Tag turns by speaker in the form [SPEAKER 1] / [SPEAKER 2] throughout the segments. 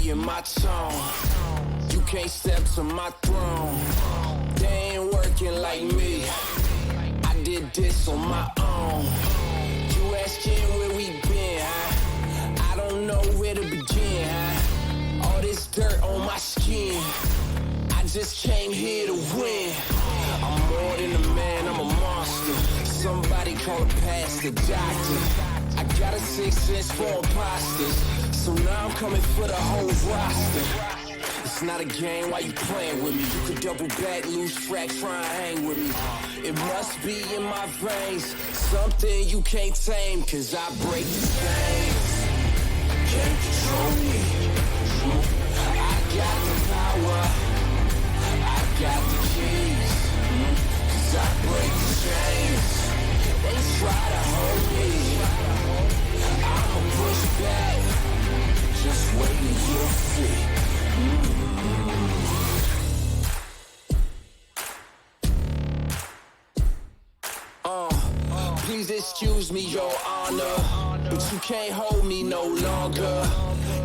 [SPEAKER 1] be in my tone. You can't step to my throne. They ain't working like me. I did this on my own. You asking where we been, huh? I don't know where to begin, huh? All this dirt on my skin. I just came here to win. I'm more than a man, I'm a monster. Somebody call a pastor, doctor. I got a 6th sense for imposters. So now I'm coming for the whole roster. It's not a game, why you playing with me? You could double back, lose track, try and hang with me. It must be in my veins, something you can't tame, cause I break the chains. Can't control me. I got the power, I got the keys, cause I break the chains. They try to hold me, I'ma push back, just wait and you'll see. Please excuse me, your honor, but you can't hold me no longer.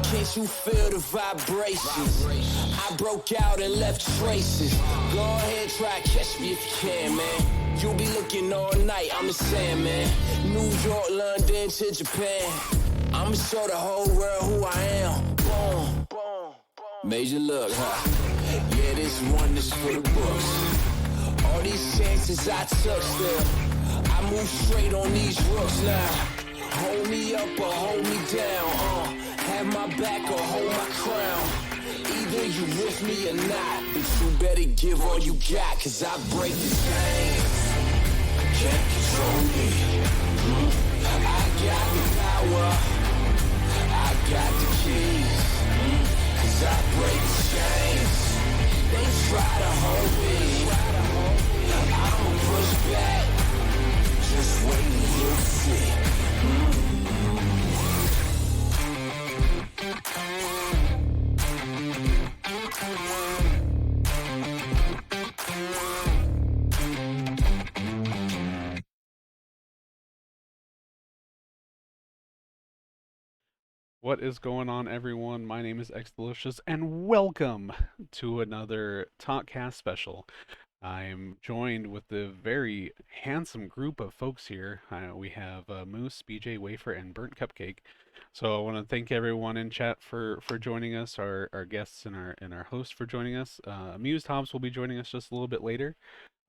[SPEAKER 1] Can't you feel the vibrations? I broke out and left traces. Go ahead, try catch me if you can, man. You'll be looking all night, I'm the Sandman. New York, London to Japan. I'ma show the whole world who I am. Boom, boom, major look, huh? Yeah, this one is for the books. All these chances I took still. I move straight on these rooks now. Hold me up or hold me down, have my back or hold my crown. Either you with me or not, but you better give all you got, cause I break the chains. Can't control me. I got the power, I got the keys, cause I break the chains. They try to hold me, I'ma push back. Just wait and you'll see.
[SPEAKER 2] What is going on, everyone? My name is XDelicious, and welcome to another Talkcast special. I'm joined with a very handsome group of folks here. We have Moose, BJ Wafer, and Burntcupcake. So I want to thank everyone in chat for joining us, our guests and our host for joining us. Amused Hobbs will be joining us just a little bit later.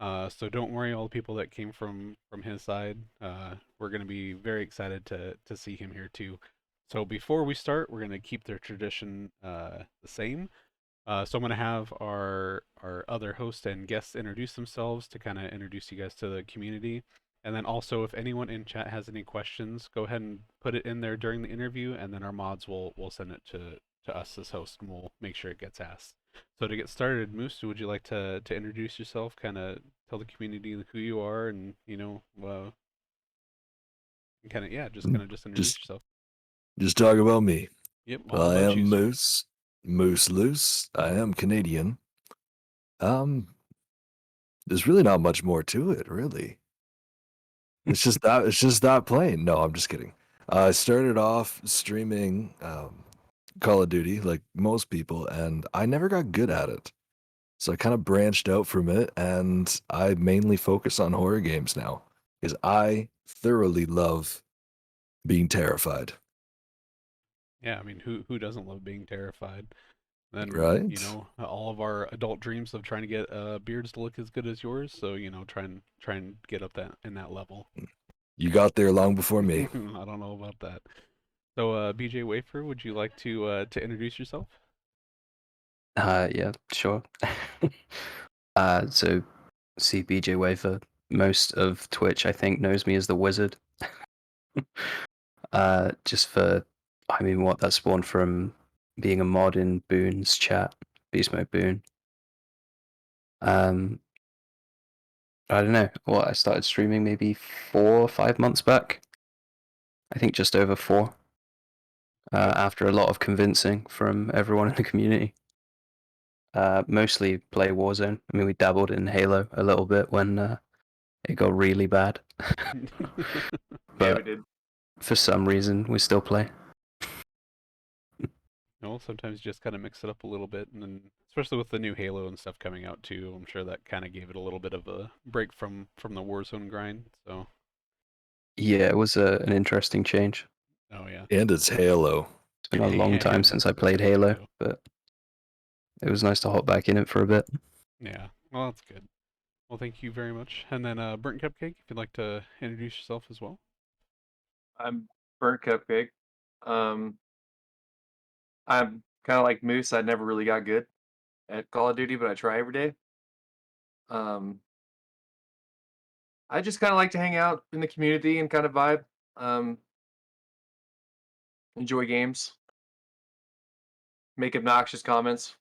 [SPEAKER 2] So don't worry, all the people that came from his side. We're going to be very excited to see him here too. So before we start, we're going to keep their tradition the same. So I'm going to have our other host and guests introduce themselves to kind of introduce you guys to the community. And then also, if anyone in chat has any questions, go ahead and put it in there during the interview, and then our mods will send it to us as host, and we'll make sure it gets asked. So to get started, Moose, would you like to introduce yourself, kind of tell the community who you are, and just introduce yourself.
[SPEAKER 3] Just talk about me.
[SPEAKER 2] Yep.
[SPEAKER 3] I am Moose Loose. I am Canadian. There's really not much more to it, really. It's just that plain. No, I'm just kidding. I started off streaming Call of Duty like most people, and I never got good at it. So I kind of branched out from it, and I mainly focus on horror games now because I thoroughly love being terrified.
[SPEAKER 2] Yeah, I mean, who doesn't love being terrified? Then,
[SPEAKER 3] right?
[SPEAKER 2] All of our adult dreams of trying to get beards to look as good as yours. So, try and get up in that level.
[SPEAKER 3] You got there long before me.
[SPEAKER 2] I don't know about that. So, BJ Wafer, would you like to introduce yourself?
[SPEAKER 4] Yeah, sure. So see BJ Wafer. Most of Twitch, I think, knows me as the Wizard. That spawned from being a mod in Boone's chat, Beast Mode Boone. I don't know. I started streaming maybe 4 or 5 months back. I think just over 4. After a lot of convincing from everyone in the community. Mostly play Warzone. I mean, we dabbled in Halo a little bit when it got really bad. But
[SPEAKER 5] yeah, we did.
[SPEAKER 4] For some reason, we still play.
[SPEAKER 2] Sometimes you just kind of mix it up a little bit, and then especially with the new Halo and stuff coming out too, I'm sure that kind of gave it a little bit of a break from the Warzone grind. So,
[SPEAKER 4] Yeah, it was an interesting change.
[SPEAKER 2] oh yeah,
[SPEAKER 3] And it's Halo.
[SPEAKER 4] It's been a long time since I played Halo, but it was nice to hop back in it for a bit.
[SPEAKER 2] Yeah, well, that's good. Well, thank you very much. And then, Burntcupcake, if you'd like to introduce yourself as well.
[SPEAKER 5] I'm Burntcupcake. Um, I'm kind of like Moose. I never really got good at Call of Duty, but I try every day. Um, I just kind of like to hang out in the community and kind of vibe. Um, enjoy games, make obnoxious comments.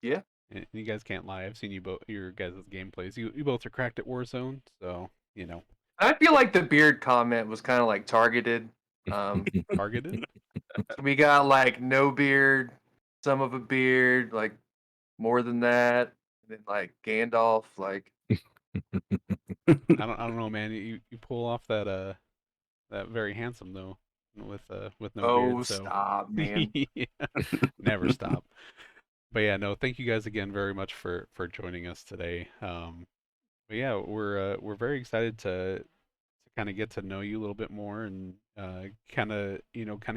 [SPEAKER 5] Yeah,
[SPEAKER 2] And you guys can't lie. I've seen your guys' gameplays. You both are cracked at Warzone, so
[SPEAKER 5] I feel like the beard comment was kind of like targeted.
[SPEAKER 2] targeted.
[SPEAKER 5] We got like no beard, some of a beard, like more than that, and then like Gandalf, like
[SPEAKER 2] I don't know, man. You pull off that very handsome though, with no beard.
[SPEAKER 5] oh
[SPEAKER 2] So
[SPEAKER 5] stop, man.
[SPEAKER 2] yeah, never stop. But yeah, no, thank you guys again very much for joining us today. But yeah, we're very excited to kind of get to know you a little bit more and kind of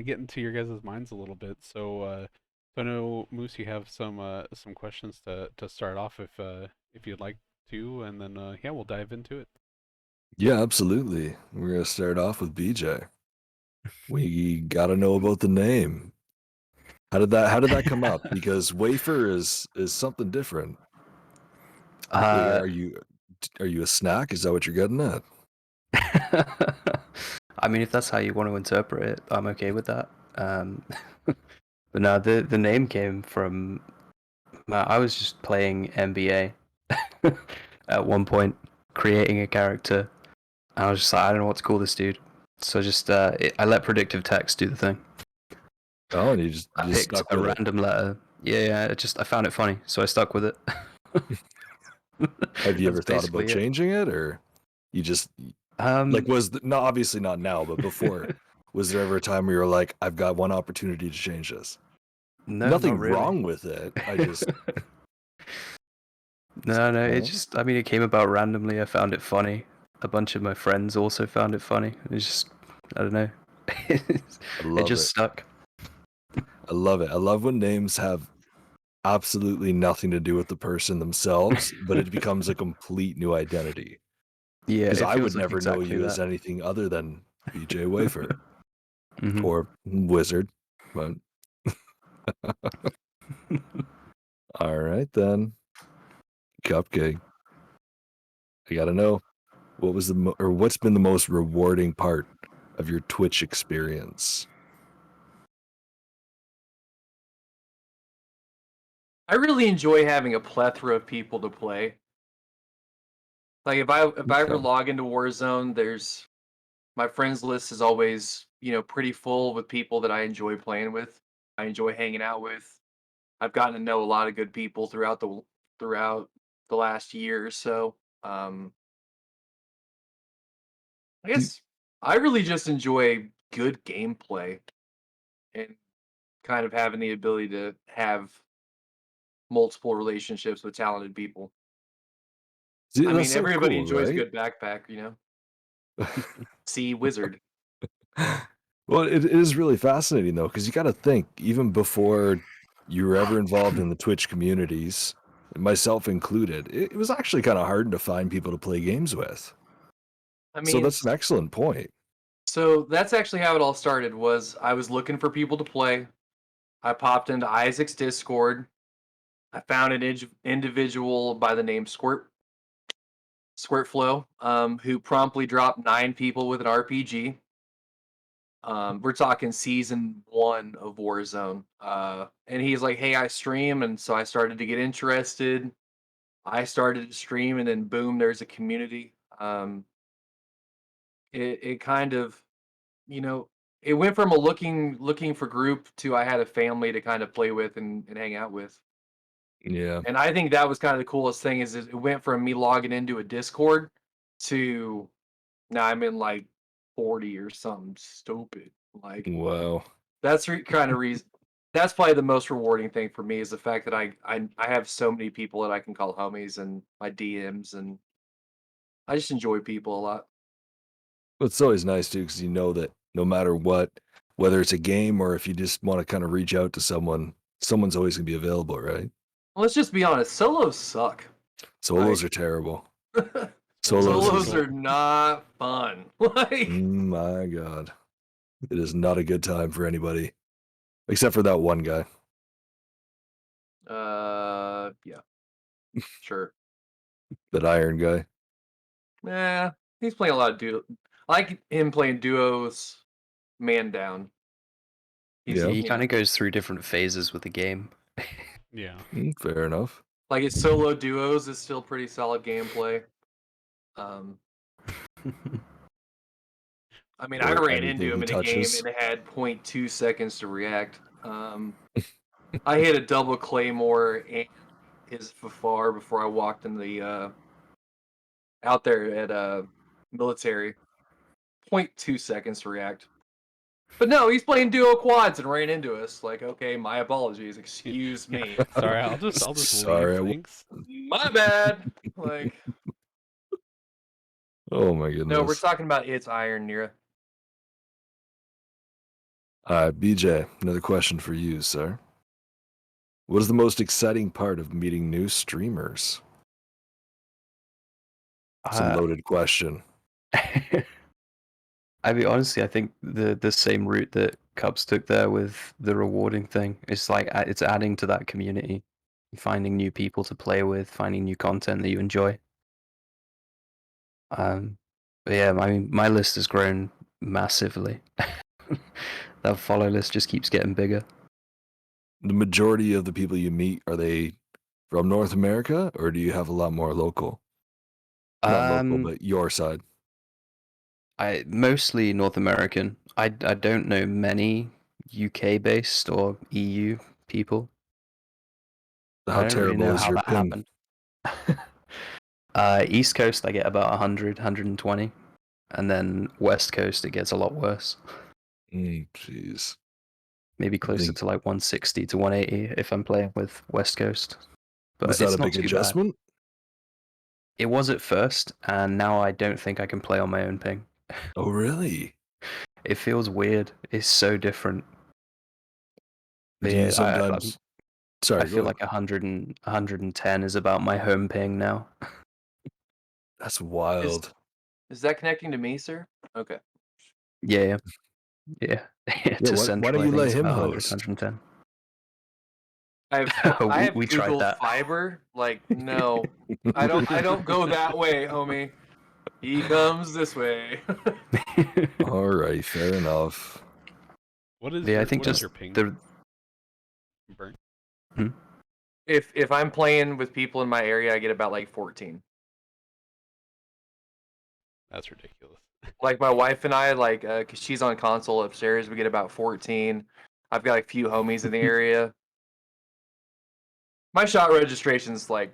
[SPEAKER 2] get into your guys' minds a little bit. So I know Moose, you have some questions to start off if you'd like to, and then yeah, we'll dive into it.
[SPEAKER 3] Yeah, absolutely. We're gonna start off with BJ. We gotta know about the name. How did that come up? Because wafer is something different. Are you a snack? Is that what you're getting at?
[SPEAKER 4] I mean, if that's how you want to interpret it, I'm okay with that. But no, the name came from I was just playing NBA at one point, creating a character. I was just like, I don't know what to call this dude. So just I let predictive text do the thing.
[SPEAKER 3] Oh, and you just
[SPEAKER 4] I
[SPEAKER 3] just
[SPEAKER 4] picked
[SPEAKER 3] stuck
[SPEAKER 4] a
[SPEAKER 3] with it.
[SPEAKER 4] random letter. Yeah, I found it funny, so I stuck with it.
[SPEAKER 3] Have you ever
[SPEAKER 4] That's
[SPEAKER 3] thought about
[SPEAKER 4] basically it.
[SPEAKER 3] changing it, or you just not obviously not now, but before, was there ever a time where you were like, I've got one opportunity to change this?
[SPEAKER 4] No, not
[SPEAKER 3] Nothing
[SPEAKER 4] really.
[SPEAKER 3] wrong with it. I just
[SPEAKER 4] No, it
[SPEAKER 3] Oh,
[SPEAKER 4] just, I mean, it came about randomly. I found it funny. A bunch of my friends also found it funny. It's just, I don't know.
[SPEAKER 3] I
[SPEAKER 4] It
[SPEAKER 3] love
[SPEAKER 4] just
[SPEAKER 3] it.
[SPEAKER 4] stuck.
[SPEAKER 3] I love it. I love when names have absolutely nothing to do with the person themselves, but it becomes a complete new identity.
[SPEAKER 4] Yeah,
[SPEAKER 3] Because
[SPEAKER 4] it
[SPEAKER 3] I would
[SPEAKER 4] feels like
[SPEAKER 3] never know
[SPEAKER 4] exactly
[SPEAKER 3] you as
[SPEAKER 4] that.
[SPEAKER 3] anything other than BJ Wafer
[SPEAKER 4] Hmm.
[SPEAKER 3] or Wizard. But all right then, Cupcake. I gotta know what's been the most rewarding part of your Twitch experience?
[SPEAKER 5] I really enjoy having a plethora of people to play. Like if I ever
[SPEAKER 3] Okay.
[SPEAKER 5] log into Warzone, there's my friends list is always, pretty full with people that I enjoy playing with. I enjoy hanging out with. I've gotten to know a lot of good people throughout the last year or so. I
[SPEAKER 3] Do-
[SPEAKER 5] guess I really just enjoy good gameplay and kind of having the ability to have multiple relationships with talented people.
[SPEAKER 3] See,
[SPEAKER 5] I
[SPEAKER 3] that's
[SPEAKER 5] mean,
[SPEAKER 3] so
[SPEAKER 5] everybody
[SPEAKER 3] cool,
[SPEAKER 5] enjoys a
[SPEAKER 3] right?
[SPEAKER 5] good backpack. See Wizard.
[SPEAKER 3] Well, it is really fascinating though, because you got to think, even before you were ever involved in the Twitch communities, myself included, it was actually kind of hard to find people to play games with.
[SPEAKER 5] I
[SPEAKER 3] So
[SPEAKER 5] mean,
[SPEAKER 3] that's an excellent point.
[SPEAKER 5] so that's actually how it all started was I was looking for people to play. I popped into Isaac's Discord. I found an individual by the name Squirtflow, who promptly dropped 9 people with an RPG. We're talking season 1 of Warzone. And he's like, "Hey, I stream," and so I started to get interested. I started to stream, and then boom, there's a community. It kind of, you know, it went from a looking for group to I had a family to kind of play with and hang out with.
[SPEAKER 3] Yeah.
[SPEAKER 5] And I think that was kind of the coolest thing is it went from me logging into a Discord to now I'm in like 40 or something stupid. Like
[SPEAKER 3] Wow.
[SPEAKER 5] That's kind of reason. That's probably the most rewarding thing for me is the fact that I have so many people that I can call homies and my DMs, and I just enjoy people a lot.
[SPEAKER 3] But it's always nice too, because you know that no matter what, whether it's a game or if you just want to kind of reach out to someone, someone's always gonna be available, right?
[SPEAKER 5] Let's just be honest, solos suck.
[SPEAKER 3] Solos are terrible.
[SPEAKER 2] Solos
[SPEAKER 3] Solos
[SPEAKER 5] Solos
[SPEAKER 3] is,
[SPEAKER 5] are not fun. Like,
[SPEAKER 3] my God, it is not a good time for anybody, except for that one guy.
[SPEAKER 5] yeah, sure.
[SPEAKER 3] That iron guy.
[SPEAKER 5] Yeah, he's playing a lot of duo. I like him playing duos, man down. He's,
[SPEAKER 3] Yeah.
[SPEAKER 4] He
[SPEAKER 5] you
[SPEAKER 4] kind
[SPEAKER 5] know,
[SPEAKER 4] of goes through different phases with the game.
[SPEAKER 2] Yeah.
[SPEAKER 3] Fair enough.
[SPEAKER 5] like his solo duos is still pretty solid gameplay. Um, I mean, I
[SPEAKER 3] Or
[SPEAKER 5] ran into
[SPEAKER 3] anything
[SPEAKER 5] him
[SPEAKER 3] he
[SPEAKER 5] in a game
[SPEAKER 3] touches.
[SPEAKER 5] and had 0.2 seconds to react. I hit a double claymore and his Fafar before I walked in the out there at military. 0.2 seconds to react. But no, he's playing duo quads and ran into us. Like, okay, my apologies. Excuse
[SPEAKER 2] Yeah.
[SPEAKER 5] me.
[SPEAKER 2] Sorry, I'll just
[SPEAKER 3] Sorry,
[SPEAKER 2] leave. Thanks.
[SPEAKER 5] My bad. Like,
[SPEAKER 3] oh my
[SPEAKER 5] no, we're
[SPEAKER 3] goodness.
[SPEAKER 5] talking about It's Iron, Nira.
[SPEAKER 3] BJ, another question for you, sir. What is the most exciting part of meeting new streamers? It's a
[SPEAKER 4] Uh,
[SPEAKER 3] loaded question.
[SPEAKER 4] I mean, honestly, I think the same route that Cubs took there with the rewarding thing. It's like it's adding to that community, finding new people to play with, finding new content that you enjoy. But yeah, I mean, my list has grown massively. That follow list just keeps getting bigger.
[SPEAKER 3] The majority of the people you meet, are they from North America, or do you have a lot more local? Not local, but your side.
[SPEAKER 4] I mostly North American. I don't know many UK based or EU people.
[SPEAKER 3] How
[SPEAKER 4] I don't really
[SPEAKER 3] terrible
[SPEAKER 4] know
[SPEAKER 3] is
[SPEAKER 4] how
[SPEAKER 3] your
[SPEAKER 4] that
[SPEAKER 3] ping?
[SPEAKER 4] happened. East Coast I get about 100, 120, and then West Coast it gets a lot worse.
[SPEAKER 3] Jeez.
[SPEAKER 4] Maybe closer to like 160 to 180 if I'm playing with West Coast. But
[SPEAKER 3] Was that
[SPEAKER 4] it's
[SPEAKER 3] a
[SPEAKER 4] not
[SPEAKER 3] big
[SPEAKER 4] too bad.
[SPEAKER 3] adjustment?
[SPEAKER 4] It was at first, and now I don't think I can play on my own ping.
[SPEAKER 3] Oh, really?
[SPEAKER 4] It feels weird. It's so different. But
[SPEAKER 3] Do you
[SPEAKER 4] yeah,
[SPEAKER 3] sometimes?
[SPEAKER 4] I
[SPEAKER 3] Sorry, go
[SPEAKER 4] feel
[SPEAKER 3] ahead.
[SPEAKER 4] like 110 is about my home ping now.
[SPEAKER 3] That's wild.
[SPEAKER 5] Is that connecting to me, sir? Okay.
[SPEAKER 4] Yeah. To
[SPEAKER 3] Why
[SPEAKER 4] Central,
[SPEAKER 3] don't
[SPEAKER 4] I
[SPEAKER 3] you
[SPEAKER 4] think
[SPEAKER 3] let
[SPEAKER 4] it's
[SPEAKER 3] him
[SPEAKER 4] about 100,
[SPEAKER 3] host?
[SPEAKER 4] 110.
[SPEAKER 5] I have
[SPEAKER 4] We tried
[SPEAKER 5] Googled
[SPEAKER 4] that.
[SPEAKER 5] fiber. Like, no, I don't go that way, homie. He comes this way.
[SPEAKER 3] All right, fair enough.
[SPEAKER 2] What is
[SPEAKER 4] Yeah, I think
[SPEAKER 2] what is
[SPEAKER 4] just
[SPEAKER 2] your ping?
[SPEAKER 4] the
[SPEAKER 2] Burnt?
[SPEAKER 5] If I'm playing with people in my area, I get about like 14.
[SPEAKER 2] That's ridiculous.
[SPEAKER 5] Like my wife and I, like, cause she's on console upstairs, we get about 14. I've got a few homies in the area. My shot registration's like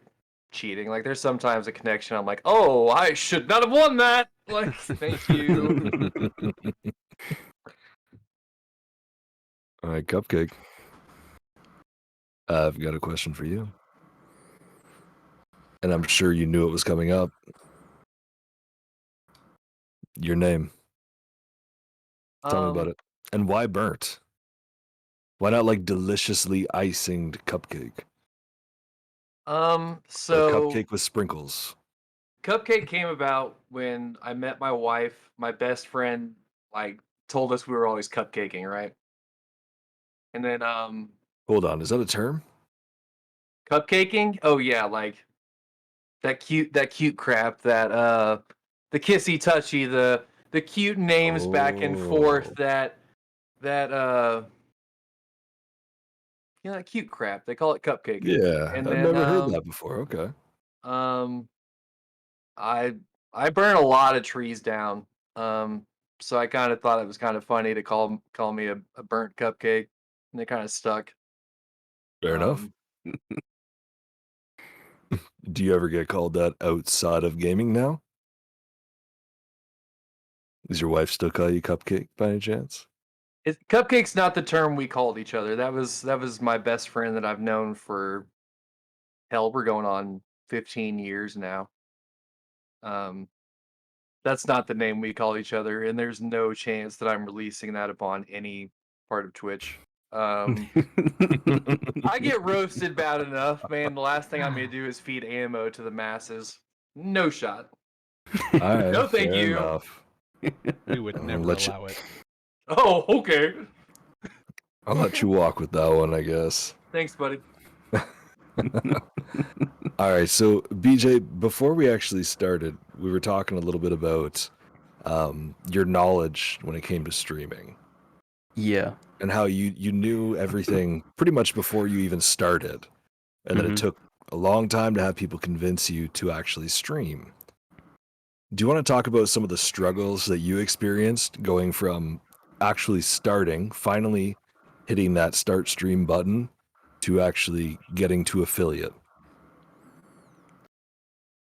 [SPEAKER 5] cheating. Like, there's sometimes a connection. I'm like, oh, I should not have won that. Like, thank you.
[SPEAKER 3] All right, Cupcake. I've got a question for you. And I'm sure you knew it was coming up. Your name. Tell me about it. And why burnt? Why not like deliciously icing cupcake? Or
[SPEAKER 5] So
[SPEAKER 3] cupcake with sprinkles.
[SPEAKER 5] Cupcake came about when I met my wife. My best friend like told us we were always cupcaking, right? And then
[SPEAKER 3] Hold on, is that a term?
[SPEAKER 5] cupcaking? Oh yeah, like that cute crap, that the kissy touchy, the cute names back and forth,
[SPEAKER 3] Oh.
[SPEAKER 5] that you know, that cute crap. They call it cupcaking.
[SPEAKER 3] Yeah,
[SPEAKER 5] And
[SPEAKER 3] I've
[SPEAKER 5] then
[SPEAKER 3] never heard that before. Okay.
[SPEAKER 5] um I I burn a lot of trees down. So I kind of thought it was kind of funny to call me a burnt cupcake, and it kind of stuck.
[SPEAKER 3] Fair enough.
[SPEAKER 5] Um,
[SPEAKER 3] Do you ever get called that outside of gaming now? Does your wife still call you cupcake by any chance?
[SPEAKER 5] Cupcake's not the term we called each other. That was my best friend that I've known for hell. We're going on 15 years now. Um, that's not the name we call each other, and there's no chance that I'm releasing that upon any part of Twitch. I get roasted bad enough, man. The last thing I'm gonna do is feed ammo to the masses. No shot.
[SPEAKER 3] All right,
[SPEAKER 5] No, thank
[SPEAKER 3] fair
[SPEAKER 5] you.
[SPEAKER 3] enough.
[SPEAKER 2] We would
[SPEAKER 3] I'll
[SPEAKER 2] never
[SPEAKER 3] let you.
[SPEAKER 2] allow it.
[SPEAKER 5] Oh, okay.
[SPEAKER 3] I'll let you walk with that one, I guess.
[SPEAKER 5] Thanks, buddy.
[SPEAKER 3] All right, so BJ, before we actually started, we were talking a little bit about your knowledge when it came to streaming
[SPEAKER 4] Yeah.
[SPEAKER 3] and how you knew everything pretty much before you even started, and that it
[SPEAKER 4] Mhm.
[SPEAKER 3] took a long time to have people convince you to actually stream. Do you want to talk about some of the struggles that you experienced going from actually starting, finally hitting that start stream button, to actually getting to affiliate?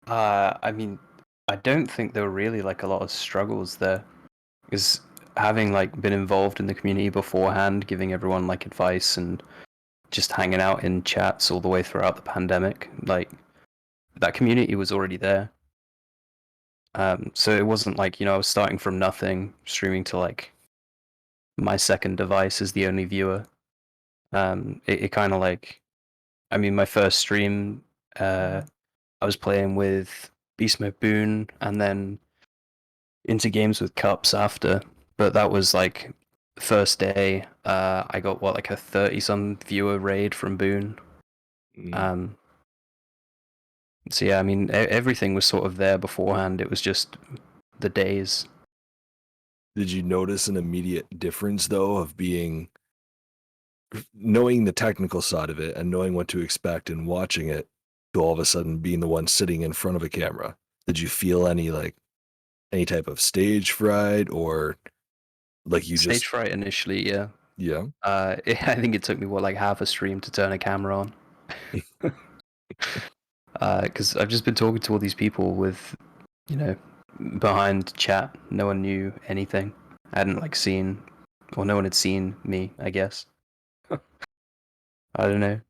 [SPEAKER 4] I mean, I don't think there were really like a lot of struggles there, because having like been involved in the community beforehand, giving everyone like advice and just hanging out in chats all the way throughout the pandemic, like that community was already there. So it wasn't like, I was starting from nothing, streaming to like my second device as the only viewer. It kind of like, I mean, my first stream, I was playing with Beast Mode Boone and then into games with Cups after. But that was like first day. I got like a 30-some viewer raid from Boone. Um, so yeah, I mean, everything was sort of there beforehand. It was just the days.
[SPEAKER 3] Did you notice an immediate difference though of knowing the technical side of it and knowing what to expect and watching it to all of a sudden being the one sitting in front of a camera? Did you feel any type of stage fright, or like you
[SPEAKER 4] Stage
[SPEAKER 3] just
[SPEAKER 4] fright initially, yeah.
[SPEAKER 3] yeah?
[SPEAKER 4] I think it took me like half a stream to turn a camera on. Because I've just been talking to all these people with, behind chat. No one knew anything. I hadn't like seen, or no one had seen me, I guess. I don't know.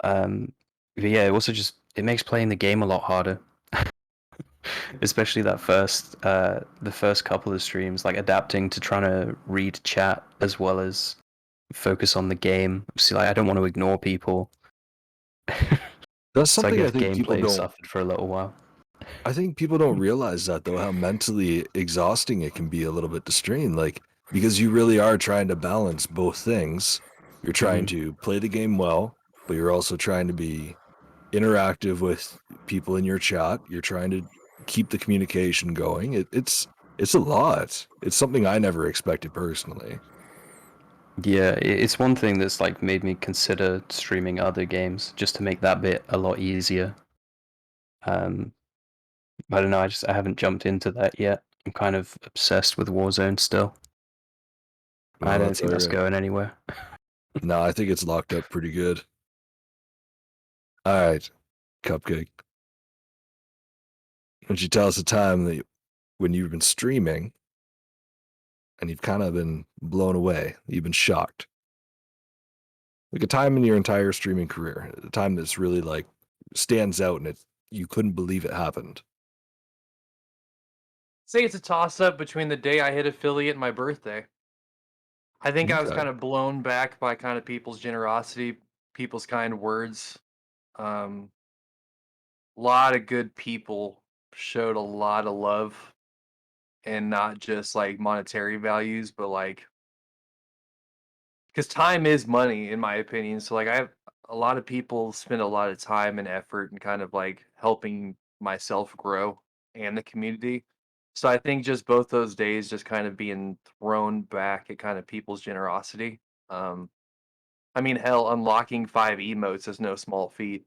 [SPEAKER 4] But yeah, it also just it makes playing the game a lot harder. Especially the first couple of streams, like adapting to trying to read chat as well as focus on the game. See, like I don't want to ignore people.
[SPEAKER 3] That's
[SPEAKER 4] So I
[SPEAKER 3] something I
[SPEAKER 4] guess
[SPEAKER 3] think people
[SPEAKER 4] gameplay
[SPEAKER 3] don't.
[SPEAKER 4] suffered for a little while.
[SPEAKER 3] I think people don't realize that though, how mentally exhausting it can be a little bit to stream. Like, because you really are trying to balance both things. You're trying to play the game well, but you're also trying to be interactive with people in your chat. You're trying to keep the communication going. It's a lot. It's something I never expected personally.
[SPEAKER 4] Yeah, it's one thing that's like made me consider streaming other games just to make that bit a lot easier. Um, I don't know, I haven't jumped into that yet. I'm kind of obsessed with Warzone still. I
[SPEAKER 3] Well,
[SPEAKER 4] don't
[SPEAKER 3] that's
[SPEAKER 4] think
[SPEAKER 3] all
[SPEAKER 4] that's
[SPEAKER 3] right.
[SPEAKER 4] going anywhere.
[SPEAKER 3] No, I think it's locked up pretty good. All right, Cupcake. Why don't you tell us a time when you've been streaming and you've kind of been blown away, you've been shocked? Like a time in your entire streaming career, a time that's really like stands out and you couldn't believe it happened.
[SPEAKER 5] Say it's a toss up between the day I hit affiliate and my birthday. I think I was
[SPEAKER 3] Okay.
[SPEAKER 5] kind of blown back by kind of people's generosity, people's kind words. Um, lot of good people showed a lot of love and not just like monetary values, but like because time is money in my opinion. So like I have a lot of people spend a lot of time and effort and kind of like helping myself grow and the community. So I think just both those days just kind of being thrown back at kind of people's generosity. Um I mean hell unlocking 5 emotes is no small feat.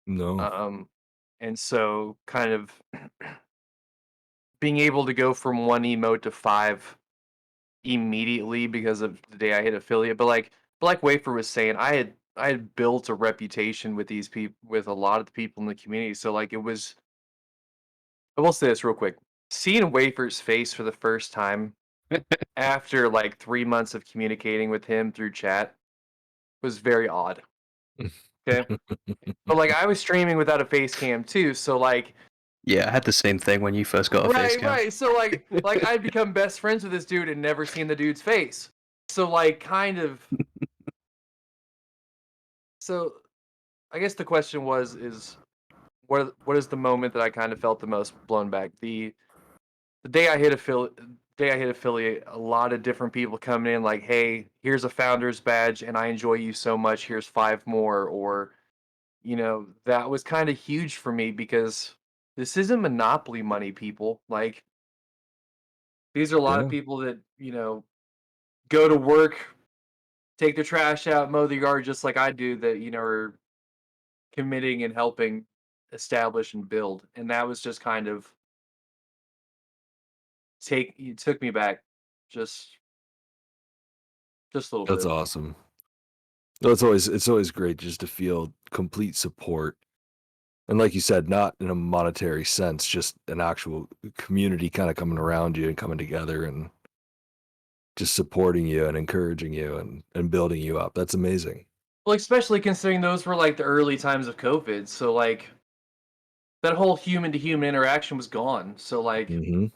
[SPEAKER 3] No.
[SPEAKER 5] Um and so kind of being able to go from 1 emote to 5 immediately because of the day I hit affiliate, but like Black Wafer was saying, I had built a reputation with these people with a lot of the people in the community. So like it was I will say this real quick. Seeing Wafer's face for the first time after like 3 months of communicating with him through chat was very odd. Okay. But like I was streaming without a face cam too, so like
[SPEAKER 4] Yeah, I had the same thing when you first got a face cam.
[SPEAKER 5] right. So like I'd become best friends with this dude and never seen the dude's face. So like kind of so I guess the question is what is the moment that I kind of felt the most blown back? The day I hit affiliate, a lot of different people coming in like, "Hey, here's a founder's badge and I enjoy you so much. Here's 5 more," or that was kind of huge for me because this isn't monopoly money, people. Like these are a lot of
[SPEAKER 3] Yeah,
[SPEAKER 5] people that, go to work, take the trash out, mow the yard just like I do that, are committing and helping establish and build. And that was just kind of it took me back just a little
[SPEAKER 3] that's
[SPEAKER 5] bit.
[SPEAKER 3] awesome. No, it's always great just to feel complete support. And like you said, not in a monetary sense, just an actual community kind of coming around you and coming together and just supporting you and encouraging you and building you up. That's amazing.
[SPEAKER 5] Well, especially considering those were like the early times of COVID. So like that whole human to human interaction was gone. So like
[SPEAKER 3] Hmm.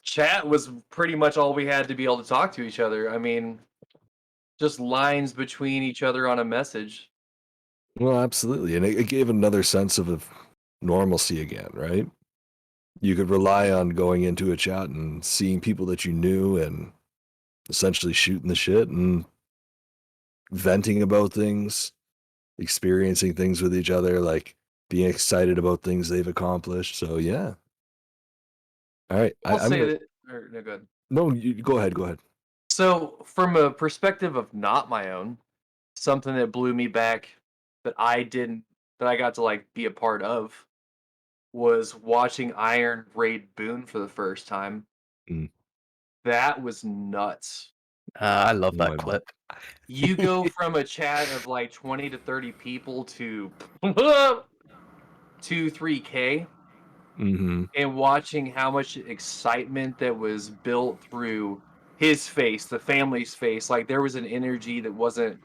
[SPEAKER 5] chat was pretty much all we had to be able to talk to each other. I mean, just lines between each other on a message.
[SPEAKER 3] Well, absolutely. And it gave another sense of normalcy again, right? You could rely on going into a chat and seeing people that you knew and essentially shooting the shit and venting about things, experiencing things with each other, like being excited about things they've accomplished. So yeah. All right.
[SPEAKER 5] I'll
[SPEAKER 3] I'm
[SPEAKER 5] say
[SPEAKER 3] gonna
[SPEAKER 5] that. Or, no, good.
[SPEAKER 3] no, you go ahead, go ahead.
[SPEAKER 5] So, from a perspective of not my own, something that blew me back that I didn't, that I got to like be a part of was watching Iron raid Boone for the first time.
[SPEAKER 3] Mm.
[SPEAKER 5] That was nuts.
[SPEAKER 4] I love
[SPEAKER 3] No,
[SPEAKER 4] that
[SPEAKER 3] I
[SPEAKER 4] clip.
[SPEAKER 5] You go from a chat of like 20 to 30 people to 3K
[SPEAKER 3] mm-hmm.
[SPEAKER 5] and watching how much excitement that was built through his face, the family's face. Like there was an energy that wasn't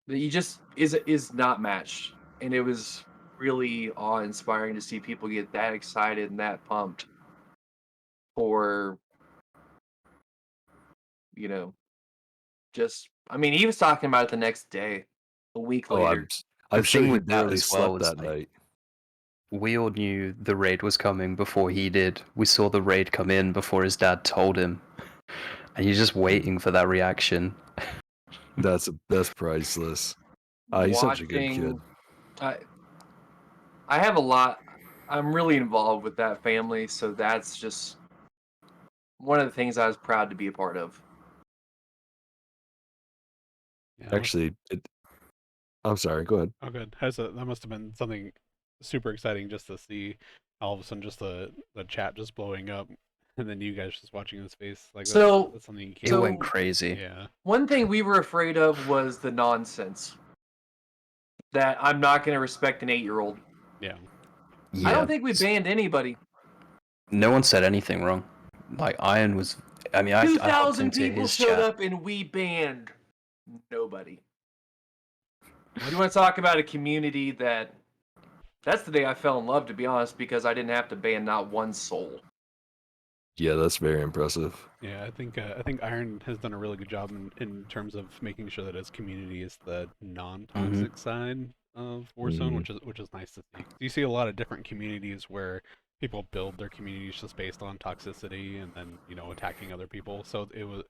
[SPEAKER 5] that you just is not matched. And it was really awe-inspiring to see people get that excited and that pumped for, you know, just I mean, he was talking about it the next day, a week
[SPEAKER 3] Oh,
[SPEAKER 5] later.
[SPEAKER 4] The
[SPEAKER 3] I'm sure
[SPEAKER 4] thing
[SPEAKER 3] he
[SPEAKER 4] with that
[SPEAKER 3] barely
[SPEAKER 4] as well
[SPEAKER 3] slept
[SPEAKER 4] was
[SPEAKER 3] that
[SPEAKER 4] like
[SPEAKER 3] night.
[SPEAKER 4] we all knew the raid was coming before he did. We saw the raid come in before his dad told him, and you're just waiting for that reaction.
[SPEAKER 3] That's priceless. He's such a good kid.
[SPEAKER 5] Watching I I have a lot I'm really involved with that family, so that's just one of the things I was proud to be a part of.
[SPEAKER 2] Yeah,
[SPEAKER 3] Actually, I'm sorry, go ahead.
[SPEAKER 2] oh, good. That must have been something super exciting just to see all of a sudden just the chat just blowing up, and then you guys just watching his face. Like
[SPEAKER 5] So
[SPEAKER 2] that's something you
[SPEAKER 4] It
[SPEAKER 2] can't.
[SPEAKER 4] went
[SPEAKER 5] so
[SPEAKER 4] crazy.
[SPEAKER 2] Yeah,
[SPEAKER 5] one thing we were afraid of was the nonsense that I'm not going to respect an 8-year-old.
[SPEAKER 2] yeah.
[SPEAKER 5] I
[SPEAKER 4] Yeah,
[SPEAKER 5] don't think we banned anybody.
[SPEAKER 4] no one said anything wrong. Like Iron was. I mean, I hopped
[SPEAKER 5] 2,000
[SPEAKER 4] into
[SPEAKER 5] people
[SPEAKER 4] his
[SPEAKER 5] showed
[SPEAKER 4] chat.
[SPEAKER 5] up and we banned nobody. You want to talk about a community that's the day I fell in love, to be honest, because I didn't have to ban not one soul.
[SPEAKER 3] Yeah, that's very impressive.
[SPEAKER 2] Yeah, I think Iron has done a really good job in terms of making sure that his community is the
[SPEAKER 4] Hmm.
[SPEAKER 2] non-toxic side of Warzone,
[SPEAKER 3] Hmm.
[SPEAKER 2] which is nice to see. You see a lot of different communities where people build their communities just based on toxicity and then attacking other people. So it was,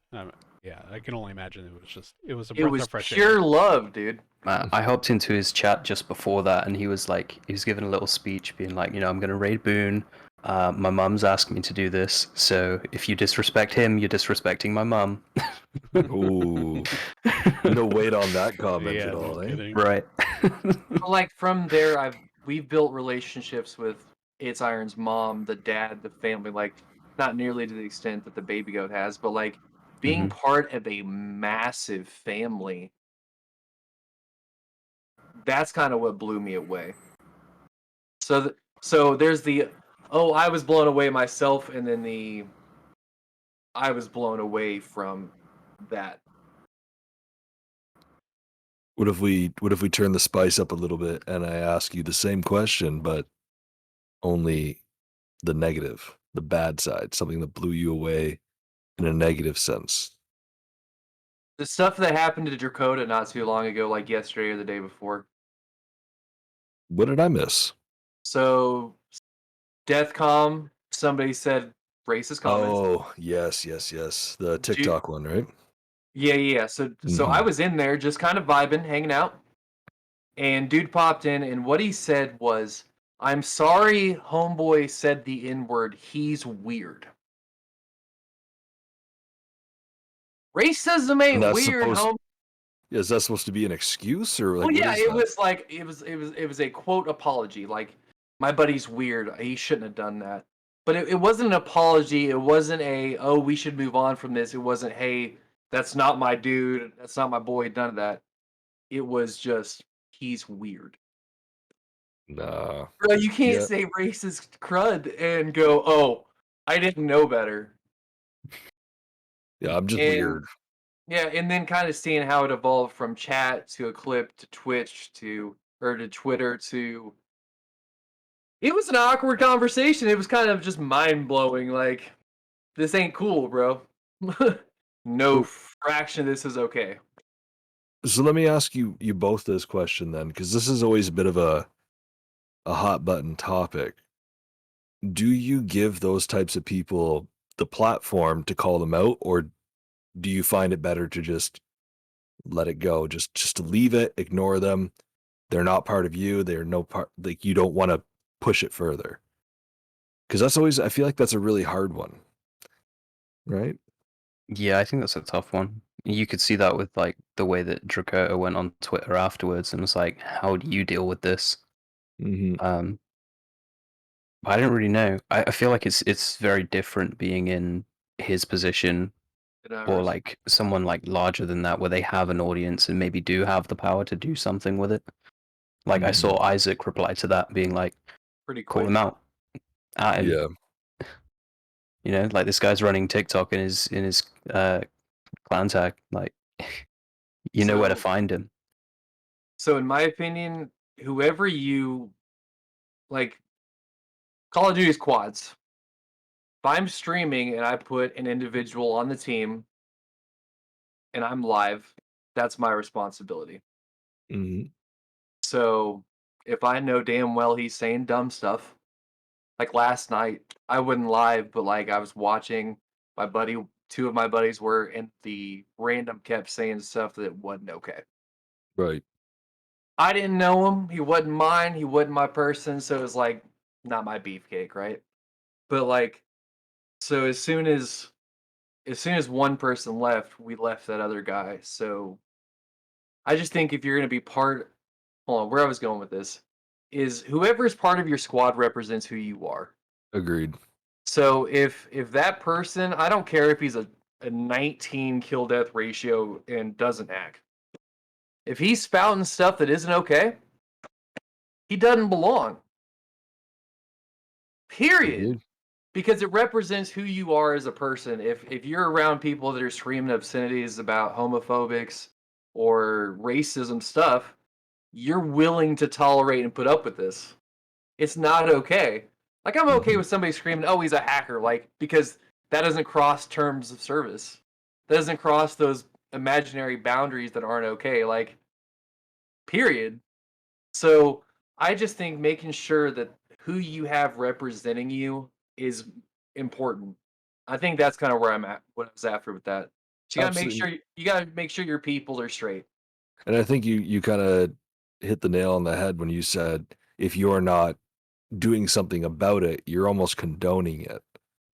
[SPEAKER 2] yeah, I can only imagine it was a
[SPEAKER 5] It
[SPEAKER 2] breath
[SPEAKER 5] was
[SPEAKER 2] of fresh air.
[SPEAKER 5] pure love, dude.
[SPEAKER 4] I hopped into his chat just before that, and he was giving a little speech, being like, I'm gonna raid Boone. My mum's asked me to do this, so if you disrespect him, you're disrespecting my mum.
[SPEAKER 3] Ooh, no weight on that comment
[SPEAKER 2] Yeah,
[SPEAKER 3] at
[SPEAKER 2] no
[SPEAKER 3] all, eh?
[SPEAKER 2] kidding.
[SPEAKER 4] Right.
[SPEAKER 5] Like from there, we've built relationships with It's Iron's mom, the dad, the family. Like not nearly to the extent that the baby goat has, but like being
[SPEAKER 4] Hmm.
[SPEAKER 5] part of a massive family. That's kind of what blew me away. So there's the oh I was blown away myself, and then I was blown away from that.
[SPEAKER 3] What if we turn the spice up a little bit and I ask you the same question, but only the negative, the bad side, something that blew you away in a negative sense?
[SPEAKER 5] The stuff that happened to Dakota not too long ago, like yesterday or the day before.
[SPEAKER 3] What did I miss?
[SPEAKER 5] So, Deathcom, somebody said racist comments.
[SPEAKER 3] Oh, yes, yes, yes. The
[SPEAKER 5] Dude,
[SPEAKER 3] TikTok one, right?
[SPEAKER 5] yeah. So I
[SPEAKER 3] Mhm.
[SPEAKER 5] was in there just kind of vibing, hanging out, and dude popped in, and what he said was, "I'm sorry, homeboy said the N-word. He's weird. Racism
[SPEAKER 3] And
[SPEAKER 5] ain't
[SPEAKER 3] that's
[SPEAKER 5] weird,
[SPEAKER 3] supposed
[SPEAKER 5] home."
[SPEAKER 3] is that supposed to be an excuse or like
[SPEAKER 5] Well,
[SPEAKER 3] what
[SPEAKER 5] yeah,
[SPEAKER 3] is
[SPEAKER 5] it
[SPEAKER 3] that?
[SPEAKER 5] was like it was a quote apology. Like, my buddy's weird. He shouldn't have done that. But it wasn't an apology. It wasn't a, oh, we should move on from this. It wasn't, hey, that's not my dude. That's not my boy. None of that. It was just, he's weird.
[SPEAKER 3] Nah.
[SPEAKER 5] Bro, you can't
[SPEAKER 3] Yeah.
[SPEAKER 5] say racist crud and go, oh, I didn't know better.
[SPEAKER 3] Yeah, I'm just
[SPEAKER 5] And
[SPEAKER 3] weird.
[SPEAKER 5] yeah, and then kind of seeing how it evolved from chat to a clip to Twitch to Twitter to, it was an awkward conversation. It was kind of just mind blowing. Like, this ain't cool, bro. No
[SPEAKER 3] So
[SPEAKER 5] fraction of this is okay.
[SPEAKER 3] so let me ask you both this question then, because this is always a bit of a hot button topic. Do you give those types of people the platform to call them out, or do you find it better to just let it go? Just to leave it, ignore them. They're not part of you. They're no part, like you don't want to push it further. Because that's always, I feel like that's a really hard one, right?
[SPEAKER 4] Yeah, I think that's a tough one. You could see that with like the way that Dakota went on Twitter afterwards and was like, "How do you deal with this?"
[SPEAKER 3] Hmm.
[SPEAKER 4] Um, I don't really know. I feel like it's very different being in his position or like someone like larger than that, where they have an audience and maybe do have the power to do something with it. Like I
[SPEAKER 3] Hmm.
[SPEAKER 4] saw Isaac reply to that, being like,
[SPEAKER 5] Pretty
[SPEAKER 4] "Call
[SPEAKER 5] quick.
[SPEAKER 4] him out at him."
[SPEAKER 3] Yeah,
[SPEAKER 4] You know, like this guy's running TikTok in his clan tag. Like, you know where to
[SPEAKER 5] So,
[SPEAKER 4] find him.
[SPEAKER 5] so in my opinion, whoever you like, Call of Duty's quads. If I'm streaming and I put an individual on the team and I'm live, that's my responsibility.
[SPEAKER 3] hmm,
[SPEAKER 5] So if I know damn well he's saying dumb stuff, like last night, I wasn't live, but like I was watching my buddy, two of my buddies were, and the random kept saying stuff that wasn't okay.
[SPEAKER 3] right.
[SPEAKER 5] I didn't know him. He wasn't mine. He wasn't my person. So it was like not my beefcake, right? But like, so as soon as one person left, we left that other guy. So I just think if you're gonna be part, hold on, where I was going with this is whoever is part of your squad represents who you are.
[SPEAKER 3] Agreed.
[SPEAKER 5] So if that person, I don't care if he's a 19 kill death ratio and doesn't act. If he's spouting stuff that isn't okay, he doesn't belong. Period.
[SPEAKER 3] Agreed.
[SPEAKER 5] Because it represents who you are as a person. If you're around people that are screaming obscenities about homophobics or racism stuff, you're willing to tolerate and put up with this. It's not okay. Like, I'm okay
[SPEAKER 3] Hmm.
[SPEAKER 5] with somebody screaming, "Oh, he's a hacker," like, because that doesn't cross terms of service. That doesn't cross those imaginary boundaries that aren't okay. Like, period. So I just think making sure that who you have representing you is important. I think that's kind of where I'm at. What I was after with that. So
[SPEAKER 3] Absolutely.
[SPEAKER 5] you gotta make sure your people are straight.
[SPEAKER 3] And I think you kind of hit the nail on the head when you said if you're not doing something about it, you're almost condoning it,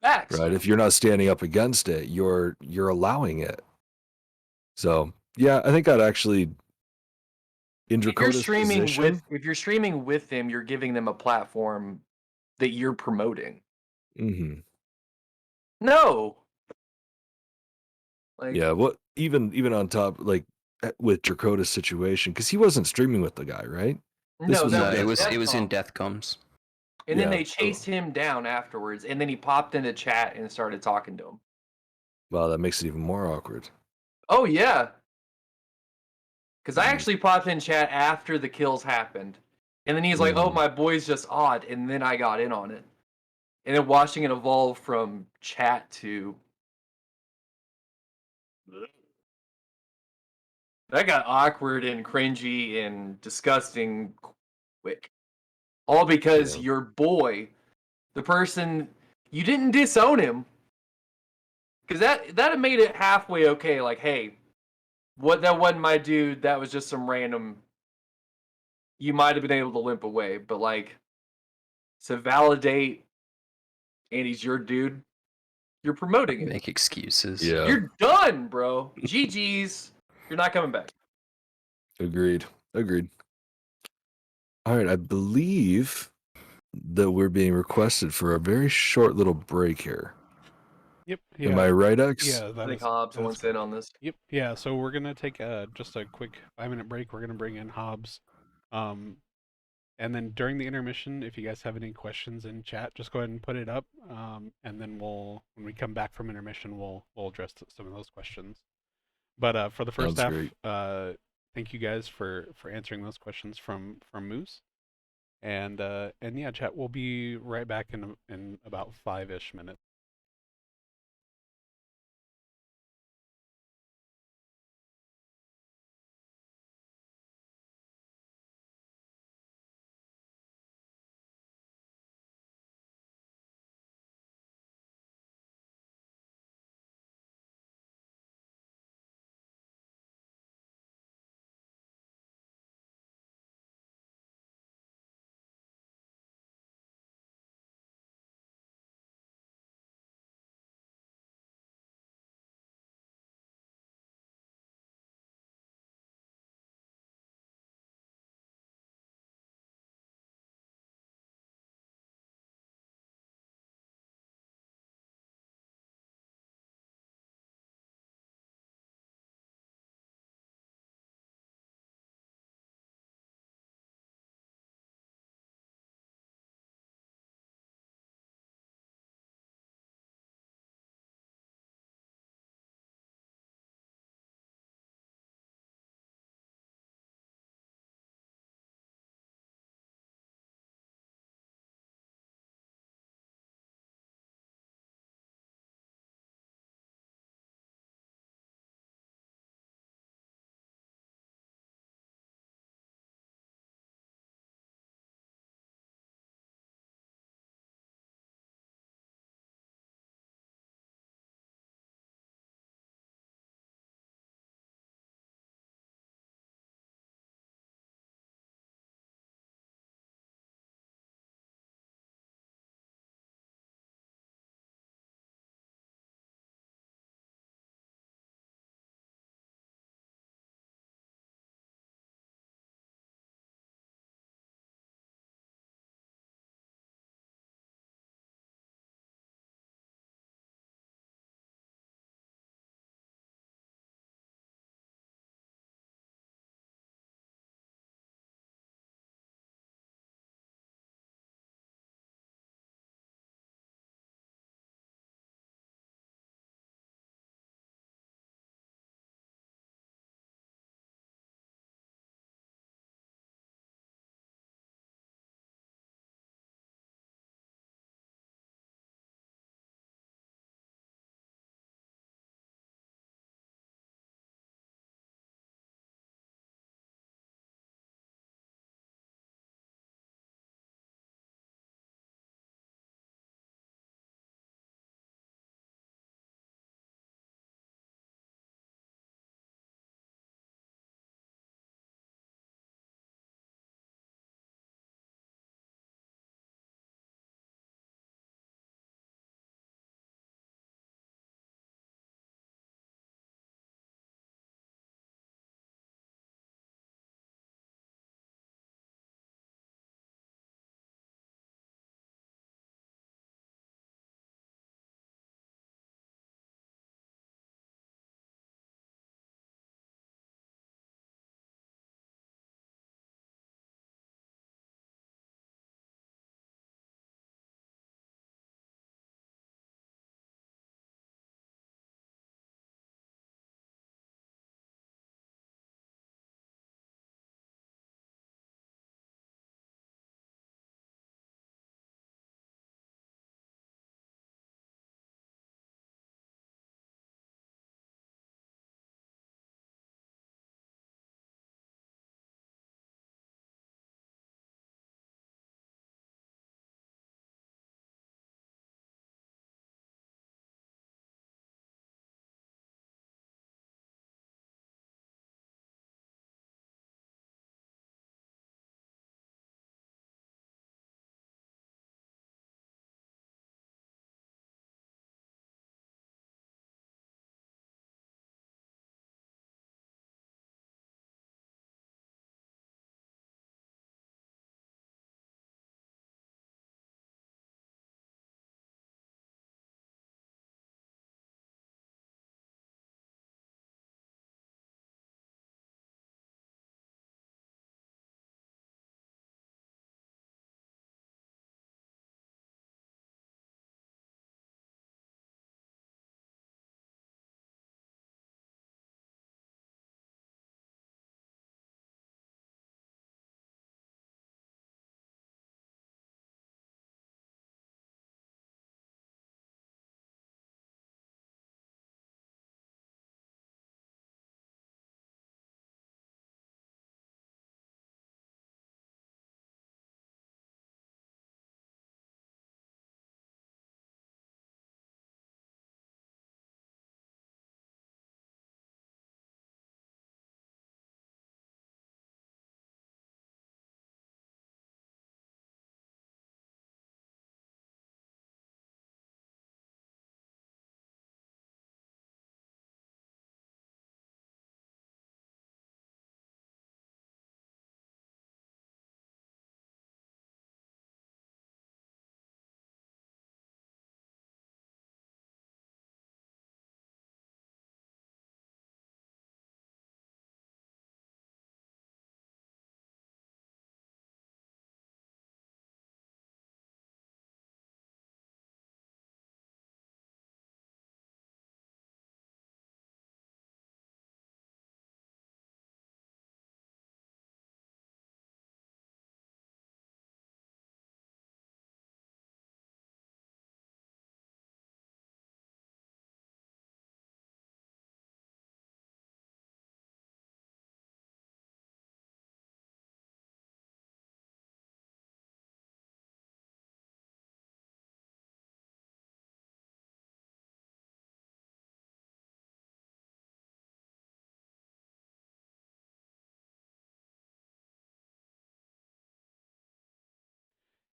[SPEAKER 5] Facts.
[SPEAKER 3] right? If you're not standing up against it, you're allowing it. So yeah, I think I'd actually in Dracota's position.
[SPEAKER 5] If you're streaming with them, you're giving them a platform that you're promoting.
[SPEAKER 3] Hmm.
[SPEAKER 5] No, like,
[SPEAKER 3] Yeah, what even on top like with Dracota's situation, because he wasn't streaming with the guy, right? This
[SPEAKER 5] no,
[SPEAKER 3] was a
[SPEAKER 5] that
[SPEAKER 4] No,
[SPEAKER 5] was
[SPEAKER 3] death
[SPEAKER 4] it
[SPEAKER 3] call.
[SPEAKER 4] was in
[SPEAKER 5] Deathcom.
[SPEAKER 4] Deathcoms.
[SPEAKER 5] And then
[SPEAKER 3] Yeah,
[SPEAKER 5] they
[SPEAKER 3] so
[SPEAKER 5] chased him down afterwards, and then he popped into chat and started talking to him.
[SPEAKER 3] Wow, that makes it even more awkward.
[SPEAKER 5] Oh yeah, because I
[SPEAKER 3] Mm.
[SPEAKER 5] actually popped in chat after the kills happened, and then he's like, "Oh,
[SPEAKER 3] Mm.
[SPEAKER 5] my boy's just odd," and then I got in on it, and then watching it evolve from chat to that got awkward and cringy and disgusting quick. All because
[SPEAKER 3] Yeah.
[SPEAKER 5] your boy, the person you didn't disown him, because that had made it halfway okay. Like, hey, what that wasn't my dude. That was just some random. You might have been able to limp away, but like to validate and he's your dude, you're promoting it.
[SPEAKER 4] Make excuses.
[SPEAKER 3] Yeah.
[SPEAKER 5] You're done, bro. GG's. You're not coming back.
[SPEAKER 3] Agreed. Agreed. All right. I believe that we're being requested for a very short little break here.
[SPEAKER 2] Yep.
[SPEAKER 3] Am I
[SPEAKER 2] Yeah.
[SPEAKER 3] right, X?
[SPEAKER 2] Yeah.
[SPEAKER 5] I think Hobbs
[SPEAKER 2] That's
[SPEAKER 5] wants in
[SPEAKER 2] correct.
[SPEAKER 5] on this.
[SPEAKER 2] Yep. Yeah. So we're gonna take just a quick 5-minute break. We're gonna bring in Hobbs. Um, and then during the intermission, if you guys have any questions in chat, just go ahead and put it up. And then when we come back from intermission, we'll address some of those questions. But for the first
[SPEAKER 3] Sounds
[SPEAKER 2] half,
[SPEAKER 3] great.
[SPEAKER 2] thank you guys for answering those questions from Moose. And yeah, chat. We'll be right back in about 5-ish minutes.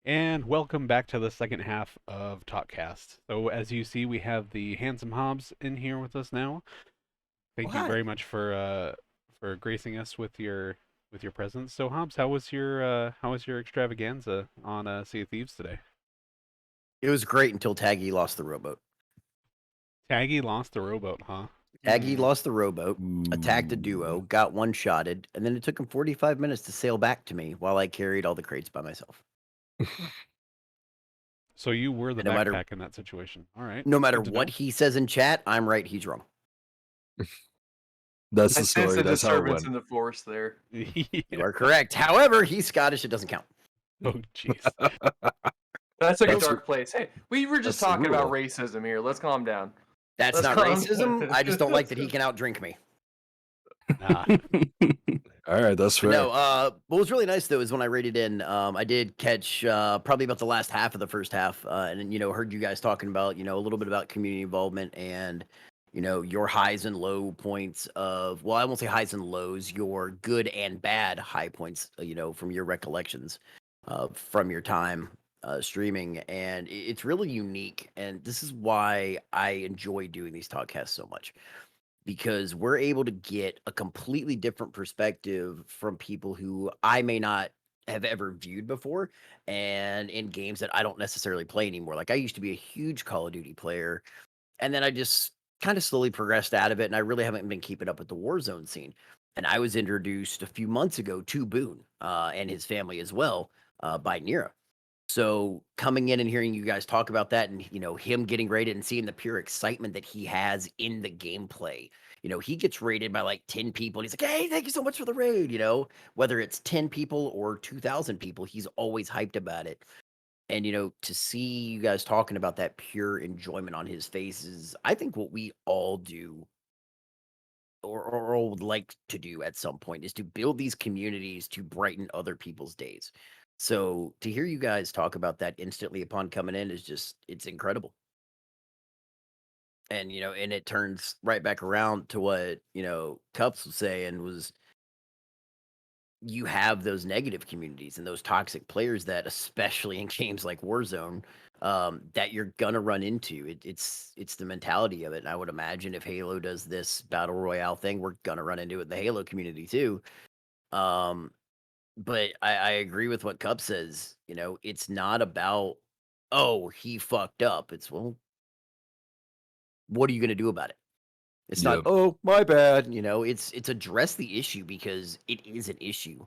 [SPEAKER 2] And welcome back to the second half of Talkcast. So as you see, we have the handsome Hobbs in here with us now. Thank you very much for gracing us with your presence. So Hobbs, how was your extravaganza on Sea of Thieves today?
[SPEAKER 6] It was great until Taggy lost the rowboat.
[SPEAKER 2] Taggy lost the rowboat, huh?
[SPEAKER 6] Taggy lost the rowboat, attacked a duo, got one-shotted, and then it took him 45 minutes to sail back to me while I carried all the crates by myself.
[SPEAKER 2] So you were the
[SPEAKER 6] And no matter-
[SPEAKER 2] backpack in that situation. All right.
[SPEAKER 6] No matter
[SPEAKER 2] Good to
[SPEAKER 6] what
[SPEAKER 2] know.
[SPEAKER 6] he says in chat, I'm right, he's wrong.
[SPEAKER 3] That's
[SPEAKER 5] I
[SPEAKER 3] the
[SPEAKER 5] sense
[SPEAKER 3] story.
[SPEAKER 5] a
[SPEAKER 3] That's how it
[SPEAKER 5] disturbance
[SPEAKER 3] went.
[SPEAKER 5] in the force there.
[SPEAKER 6] You are correct. However, he's Scottish, it doesn't count.
[SPEAKER 2] Oh, jeez.
[SPEAKER 5] That's like a
[SPEAKER 3] That's
[SPEAKER 5] dark place. Hey, we were just
[SPEAKER 3] that's the
[SPEAKER 5] talking about
[SPEAKER 3] rule.
[SPEAKER 5] racism here. Let's calm down.
[SPEAKER 6] That's
[SPEAKER 5] Let's
[SPEAKER 6] not
[SPEAKER 5] calm
[SPEAKER 6] racism.
[SPEAKER 5] down.
[SPEAKER 6] I just don't like that he can outdrink me.
[SPEAKER 2] Nah.
[SPEAKER 3] All right, that's fair.
[SPEAKER 6] But no, what was really nice though is when I rated in, I did catch probably about the last half of the first half, and then, heard you guys talking about a little bit about community involvement and your highs and low points of, well, I won't say highs and lows, your good and bad high points, from your recollections from your time streaming, and it's really unique, and this is why I enjoy doing these podcasts so much. Because we're able to get a completely different perspective from people who I may not have ever viewed before, and in games that I don't necessarily play anymore. Like I used to be a huge Call of Duty player, and then I just kind of slowly progressed out of it, and I really haven't been keeping up with the Warzone scene. And I was introduced a few months ago to Boone and his family as well by Nira. So coming in and hearing you guys talk about that and him getting rated and seeing the pure excitement that he has in the gameplay. He gets rated by like 10 people and he's like, "Hey, thank you so much for the raid." Whether it's 10 people or 2,000 people, he's always hyped about it. And to see you guys talking about that pure enjoyment on his face is, I think, what we all do or would like to do at some point, is to build these communities to brighten other people's days. So to hear you guys talk about that instantly upon coming in is just, it's incredible. And and it turns right back around to what Cups was saying, was you have those negative communities and those toxic players that, especially in games like Warzone, that you're gonna run into. It's the mentality of it. And I would imagine if Halo does this battle royale thing, we're gonna run into it in the Halo community too. But I agree with what Cup says. It's not about, oh, he fucked up. It's, well, what are you gonna do about it? It's not,
[SPEAKER 3] Yep.
[SPEAKER 6] oh, my bad. It's address the issue, because it is an issue.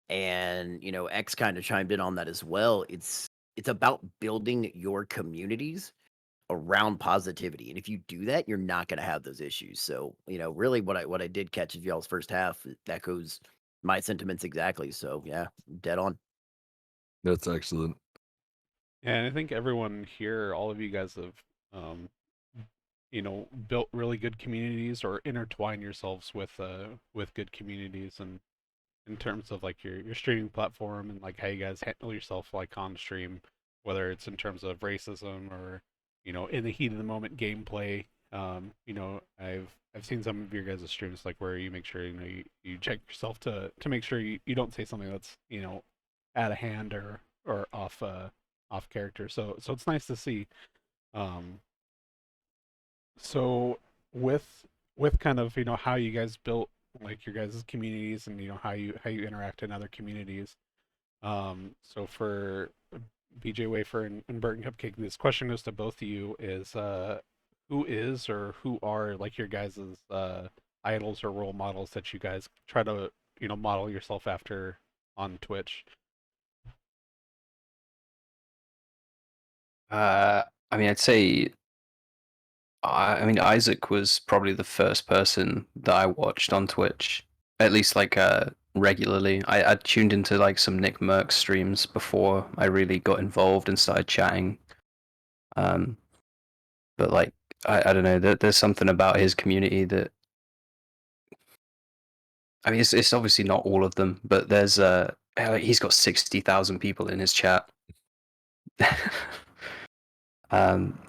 [SPEAKER 6] And X kind of chimed in on that as well. It's about building your communities around positivity, and if you do that, you're not going to have those issues. So really, what I did catch of y'all's first half echoes my sentiments exactly. So yeah, dead on.
[SPEAKER 3] That's excellent.
[SPEAKER 2] And I think everyone here, all of you guys have, built really good communities or intertwine yourselves with good communities, and in terms of like your streaming platform and like how you guys handle yourself like on stream, whether it's in terms of racism or in the heat of the moment gameplay. I've seen some of your guys' streams like where you make sure you check yourself to make sure you don't say something that's out of hand or off character. So it's nice to see. So with kind of how you guys built like your guys' communities and how you interact in other communities. So for BJ Wafer and Burntcupcake, this question goes to both of you: is who is or who are like your guys' idols or role models that you guys try to model yourself after on Twitch?
[SPEAKER 4] I'd say, Isaac was probably the first person that I watched on Twitch, at least like regularly. I tuned into like some Nick Merck streams before I really got involved and started chatting. But like I don't know, there's something about his community that, it's obviously not all of them, but there's he's got 60,000 people in his chat. But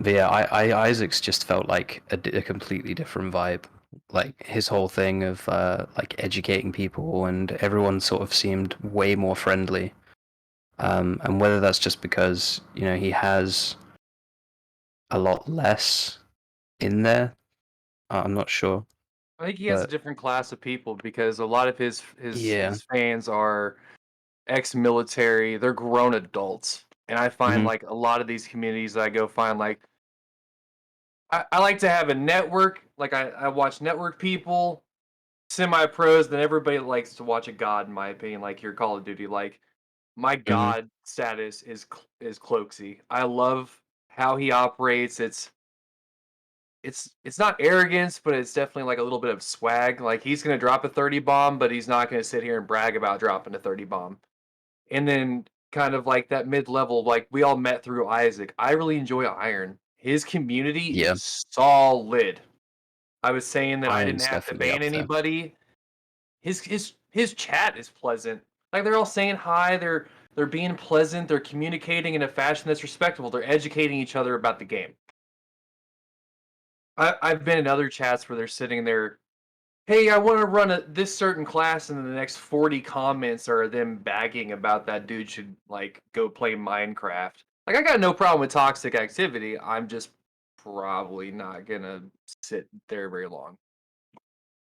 [SPEAKER 4] yeah, Isaac's just felt like a completely different vibe. Like his whole thing of like educating people, and everyone sort of seemed way more friendly. And whether that's just because he has a lot less in there, I'm not sure.
[SPEAKER 5] I think he has a
[SPEAKER 4] But
[SPEAKER 5] different class of people because a lot of
[SPEAKER 4] yeah,
[SPEAKER 5] his fans are ex-military. They're grown adults, and I find
[SPEAKER 4] hmm
[SPEAKER 5] like a lot of these communities that I go find like I like to have a network. Like I watch network people, semi-pros, then everybody likes to watch a god, in my opinion. Like your Call of Duty, like my
[SPEAKER 4] hmm
[SPEAKER 5] god status is Cloaksy. I love how he operates. It's not arrogance, but it's definitely like a little bit of swag. Like he's gonna drop a 30 bomb, but he's not gonna sit here and brag about dropping a 30 bomb. And then kind of like that mid level, like we all met through Isaac. I really enjoy Iron. His community
[SPEAKER 4] yeah,
[SPEAKER 5] is solid. I was saying that I didn't
[SPEAKER 4] Iron's
[SPEAKER 5] have to
[SPEAKER 4] definitely
[SPEAKER 5] ban
[SPEAKER 4] up there.
[SPEAKER 5] anybody. His chat is pleasant. Like they're all saying hi. They're being pleasant. They're communicating in a fashion that's respectable. They're educating each other about the game. I've been in other chats where they're sitting there. Hey, I want to run this certain class, and then the next 40 comments are them bagging about that dude should like go play Minecraft. Like I got no problem with toxic activity. I'm just probably not gonna sit there very long.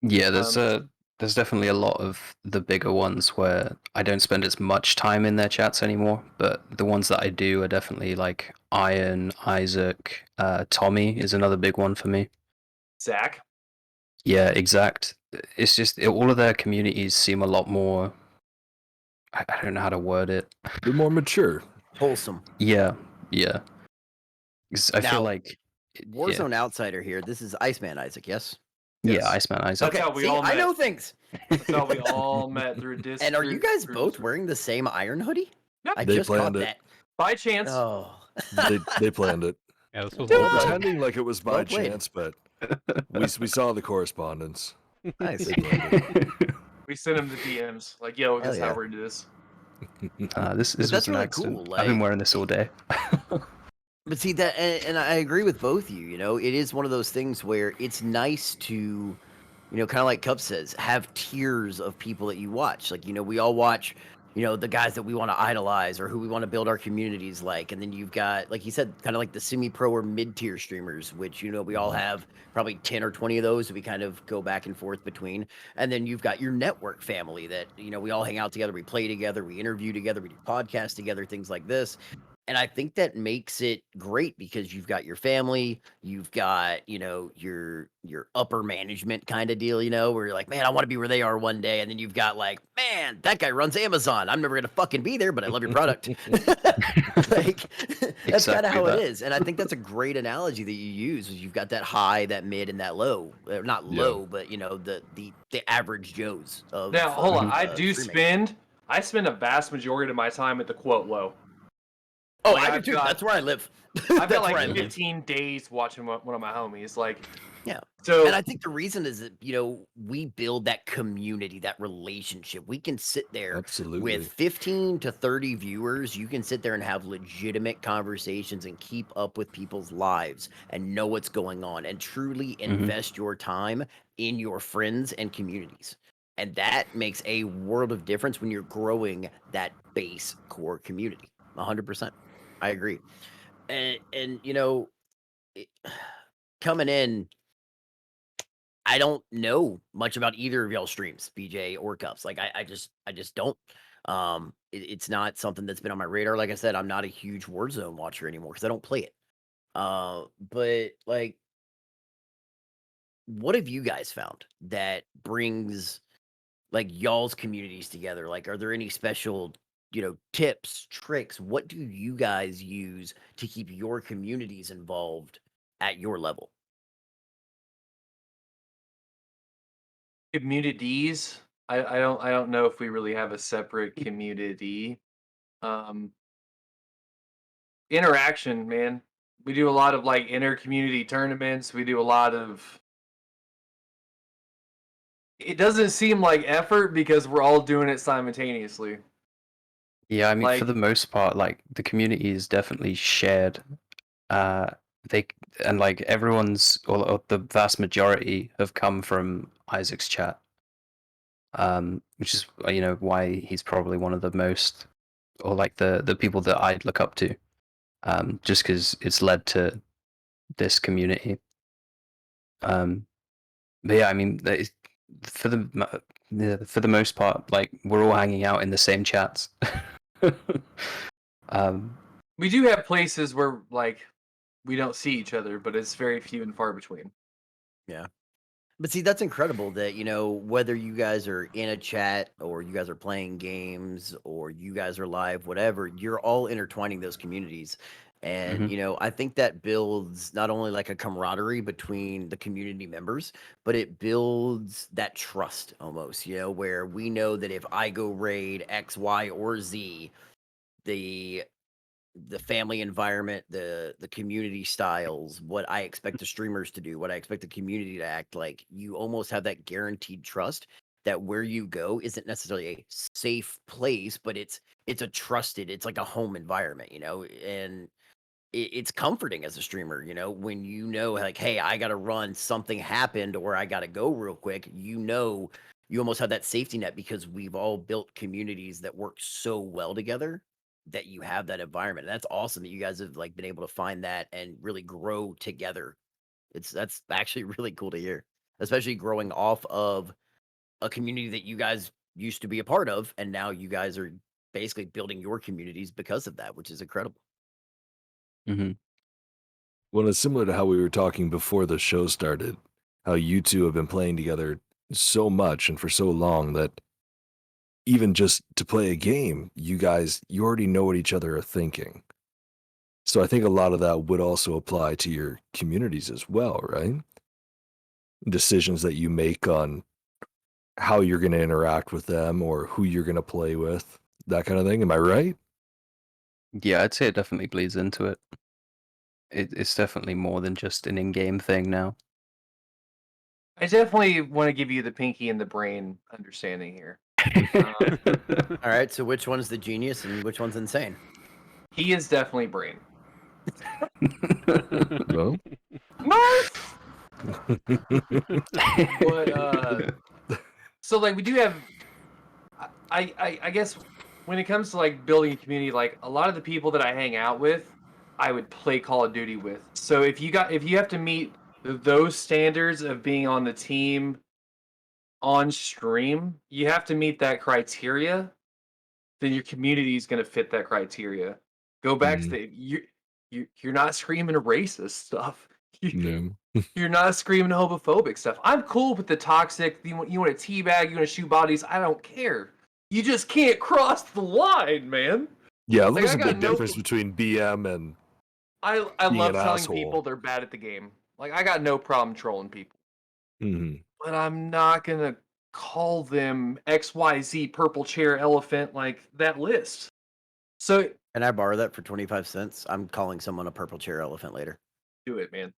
[SPEAKER 4] Yeah,
[SPEAKER 5] Um,
[SPEAKER 4] there's definitely a lot of the bigger ones where I don't spend as much time in their chats anymore, but the ones that I do are definitely like Iron, Isaac, Tommy is another big one for me.
[SPEAKER 5] Zach.
[SPEAKER 4] Yeah, exact. It's just all of their communities seem a lot more. I don't know how to word it.
[SPEAKER 3] They're more mature.
[SPEAKER 6] Wholesome.
[SPEAKER 4] Yeah, yeah. 'Cause I feel
[SPEAKER 6] Now,
[SPEAKER 4] like, yeah,
[SPEAKER 6] Warzone Outsider here. This is Iceman Isaac, yes?
[SPEAKER 4] yeah,
[SPEAKER 5] Yes.
[SPEAKER 4] Iceman Isaac.
[SPEAKER 5] That's
[SPEAKER 6] Okay,
[SPEAKER 5] how we
[SPEAKER 6] see,
[SPEAKER 5] all
[SPEAKER 6] I
[SPEAKER 5] met.
[SPEAKER 6] know things.
[SPEAKER 5] That's how we all met through
[SPEAKER 6] And are you guys
[SPEAKER 5] through
[SPEAKER 6] both
[SPEAKER 5] Discord.
[SPEAKER 6] wearing the same Iron hoodie?
[SPEAKER 5] Yep.
[SPEAKER 6] I
[SPEAKER 3] They
[SPEAKER 6] just caught
[SPEAKER 3] planned it.
[SPEAKER 6] that.
[SPEAKER 5] By chance.
[SPEAKER 6] Oh.
[SPEAKER 3] They planned it.
[SPEAKER 2] Yeah, this was
[SPEAKER 3] We're
[SPEAKER 2] all
[SPEAKER 6] Well played.
[SPEAKER 3] pretending like it was by
[SPEAKER 6] Well played.
[SPEAKER 3] chance, but we saw the correspondence.
[SPEAKER 6] Nice.
[SPEAKER 3] They planned it.
[SPEAKER 5] We sent him the DMs. Like, yo,
[SPEAKER 6] Hell
[SPEAKER 5] this is how
[SPEAKER 6] yeah.
[SPEAKER 5] we're gonna do this.
[SPEAKER 4] This
[SPEAKER 6] But
[SPEAKER 4] was
[SPEAKER 6] that's
[SPEAKER 4] an
[SPEAKER 6] really
[SPEAKER 4] accident.
[SPEAKER 6] cool.
[SPEAKER 4] I've been
[SPEAKER 6] Like,
[SPEAKER 4] wearing this all day.
[SPEAKER 6] but see that, and I agree with both of you. You know, it is one of those things where it's nice to, kind of like Cup says, have tiers of people that you watch. Like, we all watch, the guys that we want to idolize or who we want to build our communities like. And then you've got, like you said, kind of like the semi-pro or mid-tier streamers, which, we all have probably 10 or 20 of those that we kind of go back and forth between. And then you've got your network family that, we all hang out together, we play together, we interview together, we do podcasts together, things like this. And I think that makes it great because you've got your family, you've got, your upper management kind of deal, where you're like, man, I want to be where they are one day. And then you've got like, man, that guy runs Amazon. I'm never gonna fucking be there, but I love your product. Like that's kind
[SPEAKER 4] Exactly
[SPEAKER 6] of how it
[SPEAKER 4] that.
[SPEAKER 6] is. And I think that's a great analogy that you use is you've got that high, that mid, and that low. Not
[SPEAKER 3] Yeah.
[SPEAKER 6] low, but the average Joes of
[SPEAKER 5] Now, hold on.
[SPEAKER 6] streaming.
[SPEAKER 5] I spend a vast majority of my time at the quote low.
[SPEAKER 6] Oh,
[SPEAKER 5] Like,
[SPEAKER 6] I do
[SPEAKER 5] I've
[SPEAKER 6] too.
[SPEAKER 5] got-
[SPEAKER 6] That's where I live.
[SPEAKER 5] I've
[SPEAKER 6] That's
[SPEAKER 5] got
[SPEAKER 6] where I
[SPEAKER 5] like
[SPEAKER 6] live.
[SPEAKER 5] 15 days watching one of my homies. Like,
[SPEAKER 6] Yeah.
[SPEAKER 5] so
[SPEAKER 6] And I think the reason is that, we build that community, that relationship. We can sit there
[SPEAKER 3] Absolutely.
[SPEAKER 6] with 15 to 30 viewers. You can sit there and have legitimate conversations and keep up with people's lives and know what's going on and truly invest your time in your friends and communities. And that makes a world of difference when you're growing that base core community. 100%. I agree. And it- coming in, I don't know much about either of y'all streams, BJ or Cups. Like I just don't. It's not something that's been on my radar. Like I said, I'm not a huge Warzone watcher anymore because I don't play it. But like, what have you guys found that brings like y'all's communities together? Like, are there any special, tips, tricks? What do you guys use to keep your communities involved at your level?
[SPEAKER 5] communities. I don't know if we really have a separate community. Um, Interaction, man. We do a lot of like inter community tournaments. We do a lot of. It doesn't seem like effort because we're all doing it simultaneously.
[SPEAKER 4] Yeah, I mean, for
[SPEAKER 5] Like,
[SPEAKER 4] the most part, like the community is definitely shared. Uh, they and like everyone's, or the vast majority have come from Isaac's chat. Which is why he's probably one of the most or like the people that I'd look up to, just because it's led to this community. But yeah, I mean, for the most part, like we're all hanging out in the same chats.
[SPEAKER 5] We do have places where like we don't see each other, but it's very few and far between.
[SPEAKER 6] Yeah. But see, that's incredible that, whether you guys are in a chat or you guys are playing games or you guys are live, whatever, you're all intertwining those communities. And, I think that builds not only like a camaraderie between the community members, but it builds that trust almost, where we know that if I go raid X, Y, or Z, the family environment, the community styles, what I expect the streamers to do, what I expect the community to act like, you almost have that guaranteed trust that where you go isn't necessarily a safe place, but it's a trusted, it's like a home environment, and it's comforting as a streamer, when like, hey, I gotta run, something happened, or I gotta go real quick, you almost have that safety net because we've all built communities that work so well together that you have that environment. And that's awesome that you guys have like been able to find that and really grow together. That's actually really cool to hear, especially growing off of a community that you guys used to be a part of, and now you guys are basically building your communities because of that, which is incredible.
[SPEAKER 3] Well, it's similar to how we were talking before the show started, how you two have been playing together so much and for so long that even just to play a game, you already know what each other are thinking. So I think a lot of that would also apply to your communities as well, right? Decisions that you make on how you're going to interact with them or who you're going to play with, that kind of thing. Am I right?
[SPEAKER 4] Yeah, I'd say it definitely bleeds into it. It's definitely more than just an in-game thing now.
[SPEAKER 5] I definitely want to give you the pinky and the brain understanding here.
[SPEAKER 6] All right, so which one's the genius and which one's insane?
[SPEAKER 5] He is definitely brain.
[SPEAKER 3] Well,
[SPEAKER 5] Marf! But so like we do have I guess when it comes to like building a community, like a lot of the people that I hang out with, I would play Call of Duty with. So if you have to meet those standards of being on the team on stream, you have to meet that criteria, then your community is going to fit that criteria. Go back to you're not screaming racist stuff. You're not screaming homophobic stuff. I'm cool with the toxic. You want to teabag, you want to shoot bodies. I don't care. You just can't cross the line, man.
[SPEAKER 3] Yeah,
[SPEAKER 5] Like,
[SPEAKER 3] there's
[SPEAKER 5] I
[SPEAKER 3] a
[SPEAKER 5] got
[SPEAKER 3] big
[SPEAKER 5] no-
[SPEAKER 3] difference between BM and
[SPEAKER 5] I
[SPEAKER 3] being
[SPEAKER 5] love
[SPEAKER 3] an
[SPEAKER 5] telling
[SPEAKER 3] asshole.
[SPEAKER 5] people they're bad at the game. Like, I got no problem trolling people.
[SPEAKER 3] Mhm.
[SPEAKER 5] But I'm not gonna call them XYZ purple chair elephant like that list. So
[SPEAKER 6] Can I borrow that for 25 cents? I'm calling someone a purple chair elephant later.
[SPEAKER 5] do it, man.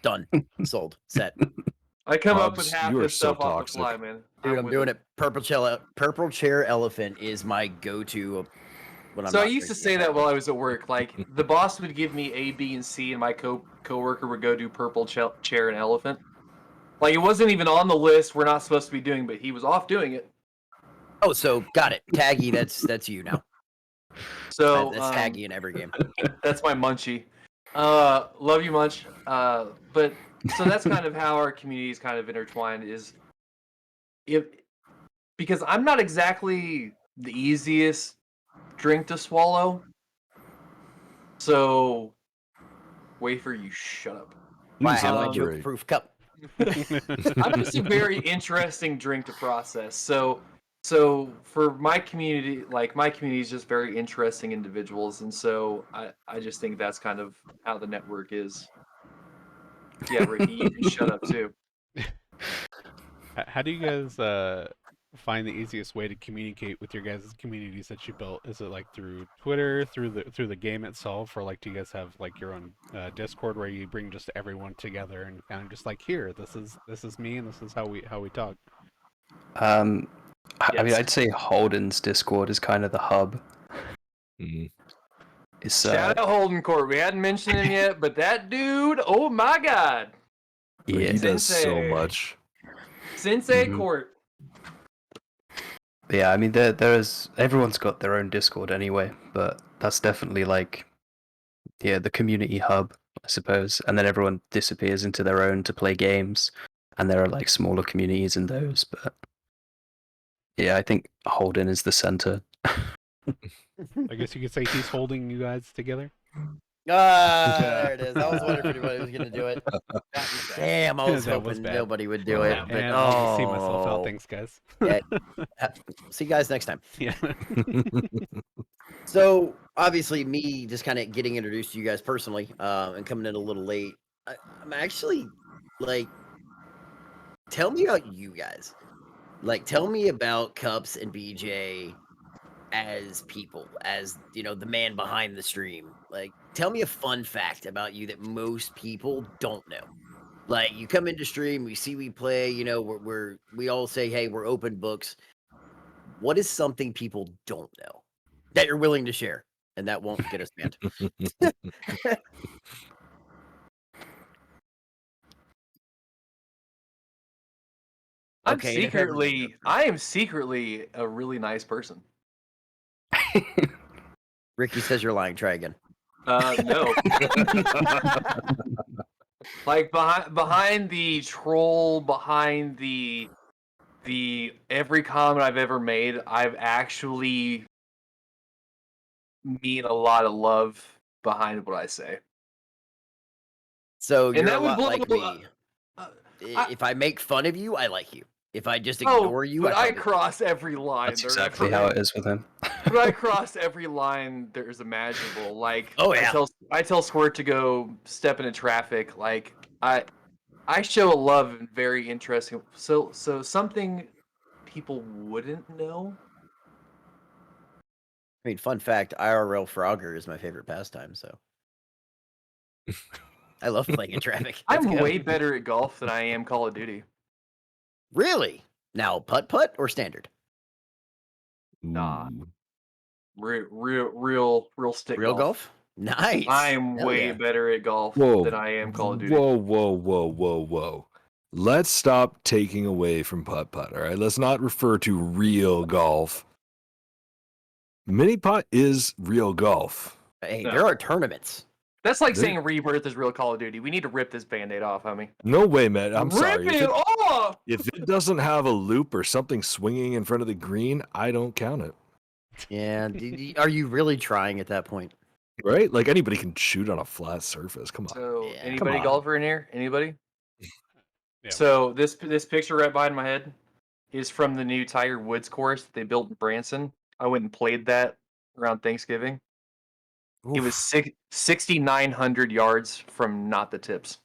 [SPEAKER 6] Done. Sold. Set.
[SPEAKER 5] I come up with
[SPEAKER 3] Hobbs,
[SPEAKER 5] half
[SPEAKER 3] you are
[SPEAKER 5] this
[SPEAKER 3] so
[SPEAKER 5] stuff off the
[SPEAKER 3] toxic.
[SPEAKER 5] fly, man.
[SPEAKER 6] Dude, I'm
[SPEAKER 5] with
[SPEAKER 6] doing it. Purple chair elephant is my go-to when I'm
[SPEAKER 5] So I
[SPEAKER 6] not
[SPEAKER 5] used to
[SPEAKER 6] drinking
[SPEAKER 5] say
[SPEAKER 6] at
[SPEAKER 5] that
[SPEAKER 6] night.
[SPEAKER 5] while I was at work. Like the boss would give me A, B, and C, and my coworker would go do purple chair and elephant. Like it wasn't even on the list. We're not supposed to be doing, but he was off doing it.
[SPEAKER 6] Oh, so got it. Taggy, that's you now.
[SPEAKER 5] So
[SPEAKER 6] That's Taggy in every game.
[SPEAKER 5] That's my munchie. Love you, Munch. But so that's kind of how our community is kind of intertwined. Because I'm not exactly the easiest drink to swallow. So, wafer, you shut up.
[SPEAKER 6] I have my
[SPEAKER 3] elaborate.
[SPEAKER 6] joke-proof cup.
[SPEAKER 5] I'm just a very interesting drink to process. So for my community, like my community is just very interesting individuals, and so I just think that's kind of how the network is. Yeah, Ricky, you can shut up too.
[SPEAKER 2] How do you guys find the easiest way to communicate with your guys' communities that you built? Is it like through Twitter, through the game itself, or like do you guys have like your own Discord where you bring just everyone together and kind of just like, here, this is me and this is how we talk?
[SPEAKER 4] I mean,
[SPEAKER 5] Yes.
[SPEAKER 4] I'd say Holden's Discord is kind of the hub.
[SPEAKER 3] Mhm.
[SPEAKER 4] It's
[SPEAKER 5] Shout out Holden Court. We hadn't mentioned him yet, but that dude, oh my god,
[SPEAKER 3] But
[SPEAKER 4] yeah.
[SPEAKER 3] he does so
[SPEAKER 5] Sensei.
[SPEAKER 3] much.
[SPEAKER 5] Sensei
[SPEAKER 4] Mhm.
[SPEAKER 5] Court.
[SPEAKER 4] But yeah, I mean, there's everyone's got their own Discord anyway, but that's definitely like, yeah, the community hub, I suppose. And then everyone disappears into their own to play games, and there are like smaller communities in those. But yeah, I think Holden is the center.
[SPEAKER 2] I guess you could say he's holding you guys together.
[SPEAKER 6] There it is. I was wondering if anybody was going to do it. Damn, I was
[SPEAKER 2] That was
[SPEAKER 6] hoping
[SPEAKER 2] bad.
[SPEAKER 6] nobody would do it. But
[SPEAKER 2] And I'll see myself out. Thanks, guys.
[SPEAKER 6] Yeah. See you guys next time.
[SPEAKER 2] Yeah.
[SPEAKER 6] So obviously, me just kind of getting introduced to you guys personally, and coming in a little late. I'm actually like, tell me about you guys. Like, tell me about Cups and BJ as people, as you know, the man behind the stream. Like, tell me a fun fact about you that most people don't know. Like, you come into stream, we see we play. You know, we all say, hey, we're open books. What is something people don't know that you're willing to share, and that won't get us banned?
[SPEAKER 5] I am secretly a really nice person.
[SPEAKER 6] Ricky says you're lying. Try again.
[SPEAKER 5] No. Like behind the troll, behind the every comment I've ever made, I've actually mean a lot of love behind what I say.
[SPEAKER 6] So
[SPEAKER 5] And
[SPEAKER 6] you're
[SPEAKER 5] that
[SPEAKER 6] a
[SPEAKER 5] would
[SPEAKER 6] lot
[SPEAKER 5] blow-
[SPEAKER 6] like me. If I make fun of you, I like you. If I just ignore you,
[SPEAKER 5] but I
[SPEAKER 6] probably-
[SPEAKER 5] cross every line.
[SPEAKER 4] That's exactly how it is with him.
[SPEAKER 5] But I cross every line there's imaginable. Like,
[SPEAKER 6] Oh, yeah.
[SPEAKER 5] I tell Squirt to go step into traffic. Like, I show a love and very interesting. So something people wouldn't know.
[SPEAKER 6] I mean, fun fact: IRL Frogger is my favorite pastime. So I love playing in traffic. Let's
[SPEAKER 5] I'm
[SPEAKER 6] go.
[SPEAKER 5] way better at golf than I am Call of Duty.
[SPEAKER 6] Really? Now, putt or standard?
[SPEAKER 5] Nah.
[SPEAKER 3] Ooh.
[SPEAKER 5] Real stick
[SPEAKER 6] Real golf? Nice.
[SPEAKER 5] I'm
[SPEAKER 6] Hell
[SPEAKER 5] way
[SPEAKER 6] yeah.
[SPEAKER 5] better at golf
[SPEAKER 3] Whoa.
[SPEAKER 5] than I am Call of Duty.
[SPEAKER 3] Whoa. Let's stop taking away from putt-putt, all right? Let's not refer to real golf. Mini-putt is real golf.
[SPEAKER 6] Hey,
[SPEAKER 5] No.
[SPEAKER 6] there are tournaments.
[SPEAKER 5] That's like
[SPEAKER 3] They-
[SPEAKER 5] saying Rebirth is real Call of Duty. We need to rip this Band-Aid off, homie.
[SPEAKER 3] No way, man. I'm
[SPEAKER 5] Rip
[SPEAKER 3] sorry.
[SPEAKER 5] it off!
[SPEAKER 3] If it doesn't have a loop or something swinging in front of the green, I don't count it.
[SPEAKER 6] Yeah. Are you really trying at that point?
[SPEAKER 3] Right? Like anybody can shoot on a flat surface. Come on.
[SPEAKER 5] So,
[SPEAKER 6] Yeah.
[SPEAKER 5] anybody
[SPEAKER 3] Come on.
[SPEAKER 5] golfer in here? Anybody?
[SPEAKER 2] Yeah.
[SPEAKER 5] So this picture right behind my head is from the new Tiger Woods course that they built in Branson. I went and played that around Thanksgiving. It was 6,900 yards from not the tips.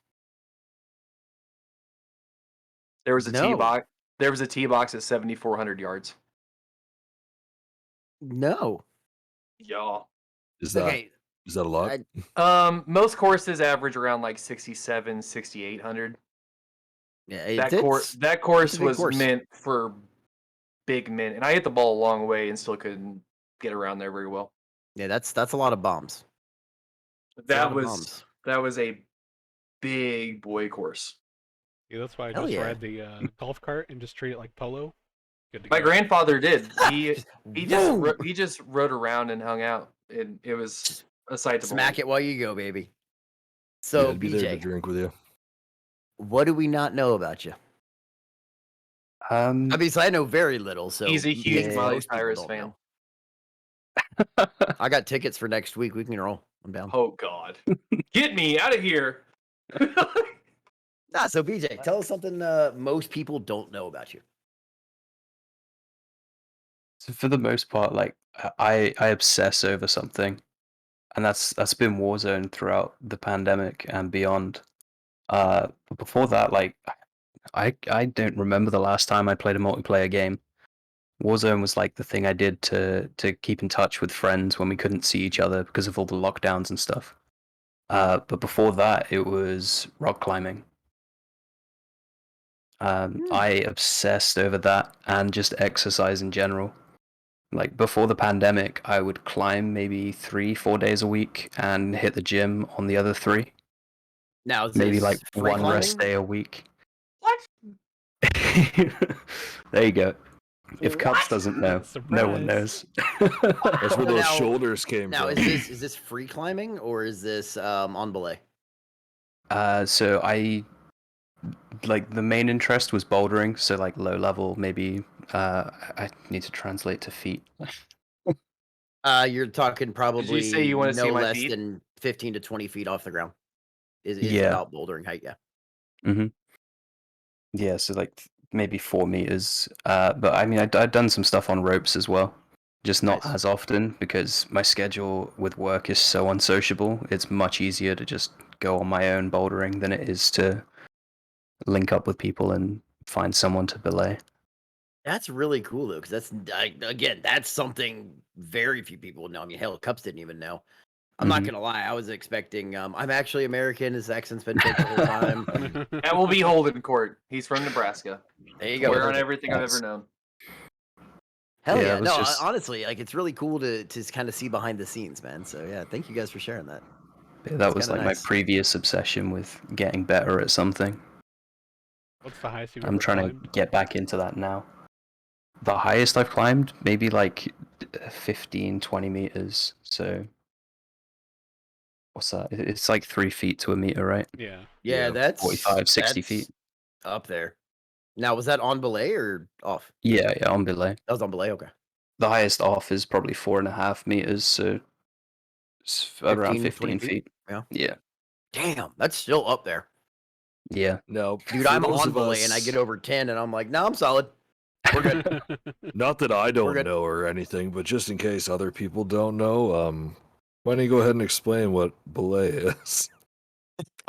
[SPEAKER 5] There was a tee
[SPEAKER 6] No.
[SPEAKER 5] box. There was a tee box at 7,400 yards.
[SPEAKER 6] No.
[SPEAKER 5] Yeah.
[SPEAKER 3] Is that
[SPEAKER 6] Okay.
[SPEAKER 3] is that a lot?
[SPEAKER 5] Most courses average around like 6,700, 6,800.
[SPEAKER 6] Yeah.
[SPEAKER 5] That
[SPEAKER 6] it's
[SPEAKER 5] course
[SPEAKER 6] a big
[SPEAKER 5] was
[SPEAKER 6] course.
[SPEAKER 5] meant for big men, and I hit the ball a long way and still couldn't get around there very well.
[SPEAKER 6] Yeah. That's a lot of bombs. That's a
[SPEAKER 5] That
[SPEAKER 6] lot of
[SPEAKER 5] was
[SPEAKER 6] bombs.
[SPEAKER 5] that was a big boy course.
[SPEAKER 2] Yeah, that's why I
[SPEAKER 6] Hell
[SPEAKER 2] just
[SPEAKER 6] yeah.
[SPEAKER 2] ride the golf cart and just treat it like polo. Good to
[SPEAKER 5] My
[SPEAKER 2] go.
[SPEAKER 5] grandfather did. He
[SPEAKER 6] Whoa!
[SPEAKER 5] just rode around and hung out. It was a sight to
[SPEAKER 6] Smack
[SPEAKER 5] behold.
[SPEAKER 6] it while you go, baby.
[SPEAKER 3] Yeah,
[SPEAKER 6] So
[SPEAKER 3] I'd be there to
[SPEAKER 6] BJ,
[SPEAKER 3] drink with you.
[SPEAKER 6] what do we not know about you? Obviously, I know very little. So
[SPEAKER 5] He's a huge
[SPEAKER 6] things
[SPEAKER 5] Miley
[SPEAKER 6] most people
[SPEAKER 5] Cyrus
[SPEAKER 6] don't
[SPEAKER 5] fan.
[SPEAKER 6] know. I got tickets for next week. We can roll. I'm down.
[SPEAKER 5] Oh God, get me out of here!
[SPEAKER 6] So BJ, tell us something most people don't know about you.
[SPEAKER 4] So for the most part, like I obsess over something, and that's been Warzone throughout the pandemic and beyond. But before that, like I don't remember the last time I played a multiplayer game. Warzone was like the thing I did to keep in touch with friends when we couldn't see each other because of all the lockdowns and stuff. But before that, it was rock climbing. I obsessed over that and just exercise in general. Like before the pandemic, I would climb maybe 3-4 days a week and hit the gym on the other 3.
[SPEAKER 6] Now, is
[SPEAKER 4] Maybe
[SPEAKER 6] this
[SPEAKER 4] like
[SPEAKER 6] free
[SPEAKER 4] one rest
[SPEAKER 6] climbing?
[SPEAKER 4] day a week.
[SPEAKER 5] What?
[SPEAKER 4] There you go. If Cups doesn't know, no one knows.
[SPEAKER 3] That's where
[SPEAKER 6] So
[SPEAKER 3] those
[SPEAKER 6] now-
[SPEAKER 3] shoulders came
[SPEAKER 6] Now,
[SPEAKER 3] from.
[SPEAKER 6] is this free climbing or is this on belay?
[SPEAKER 4] So I like the main interest was bouldering, so like low level, maybe. I need to translate to feet.
[SPEAKER 6] You're talking probably
[SPEAKER 5] say you wanna see
[SPEAKER 6] no
[SPEAKER 5] my
[SPEAKER 6] less
[SPEAKER 5] feet?
[SPEAKER 6] than 15 to 20 feet off the ground. Is
[SPEAKER 4] Yeah.
[SPEAKER 6] about bouldering height, yeah.
[SPEAKER 4] Yeah, so like maybe 4 meters. But I mean, I'd done some stuff on ropes as well, just not
[SPEAKER 6] Nice.
[SPEAKER 4] as often because my schedule with work is so unsociable. It's much easier to just go on my own bouldering than it is to link up with people and find someone to belay.
[SPEAKER 6] That's really cool though, because again, that's something very few people would know. I mean, hell, Cups didn't even know. I'm not
[SPEAKER 4] Mhm.
[SPEAKER 6] gonna lie, I was expecting. I'm actually American. His accent's been fake the whole time.
[SPEAKER 5] That will be Holden Court. He's from Nebraska.
[SPEAKER 6] There you go.
[SPEAKER 5] Swear on
[SPEAKER 6] perfect.
[SPEAKER 5] everything I've
[SPEAKER 4] Nice.
[SPEAKER 5] ever known.
[SPEAKER 6] Hell
[SPEAKER 4] Yeah,
[SPEAKER 6] yeah!
[SPEAKER 4] it was
[SPEAKER 6] No,
[SPEAKER 4] just-
[SPEAKER 6] honestly, like it's really cool to kind of see behind the scenes, man. So yeah, thank you guys for sharing that.
[SPEAKER 4] That
[SPEAKER 6] That's
[SPEAKER 4] was
[SPEAKER 6] kinda
[SPEAKER 4] like
[SPEAKER 6] nice.
[SPEAKER 4] my previous obsession with getting better at something.
[SPEAKER 2] What's the highest you've
[SPEAKER 4] I'm
[SPEAKER 2] ever
[SPEAKER 4] trying
[SPEAKER 2] climbed?
[SPEAKER 4] to get back into that now. The highest I've climbed, maybe like 15, 20 meters. So what's that? It's like 3 feet to a meter, right?
[SPEAKER 2] Yeah.
[SPEAKER 6] Yeah,
[SPEAKER 3] Yeah,
[SPEAKER 6] that's
[SPEAKER 4] 45, 60
[SPEAKER 6] that's
[SPEAKER 4] feet.
[SPEAKER 6] up there. Now, was that on belay or off?
[SPEAKER 4] Yeah, on belay.
[SPEAKER 6] That was on belay. Okay.
[SPEAKER 4] The highest off is probably 4.5 meters, so it's around
[SPEAKER 6] 15, 20
[SPEAKER 4] 15 feet.
[SPEAKER 6] Yeah.
[SPEAKER 4] Yeah.
[SPEAKER 6] Damn, that's still up there,
[SPEAKER 4] Yeah.
[SPEAKER 3] Now,
[SPEAKER 6] dude.
[SPEAKER 3] for
[SPEAKER 6] I'm
[SPEAKER 3] those
[SPEAKER 6] on
[SPEAKER 3] of
[SPEAKER 6] belay and I
[SPEAKER 3] us-
[SPEAKER 6] get over 10, and I'm like, no, I'm solid. We're good.
[SPEAKER 3] Not that I don't
[SPEAKER 6] good.
[SPEAKER 3] know or anything, but just in case other people don't know, why don't you go ahead and explain what belay is?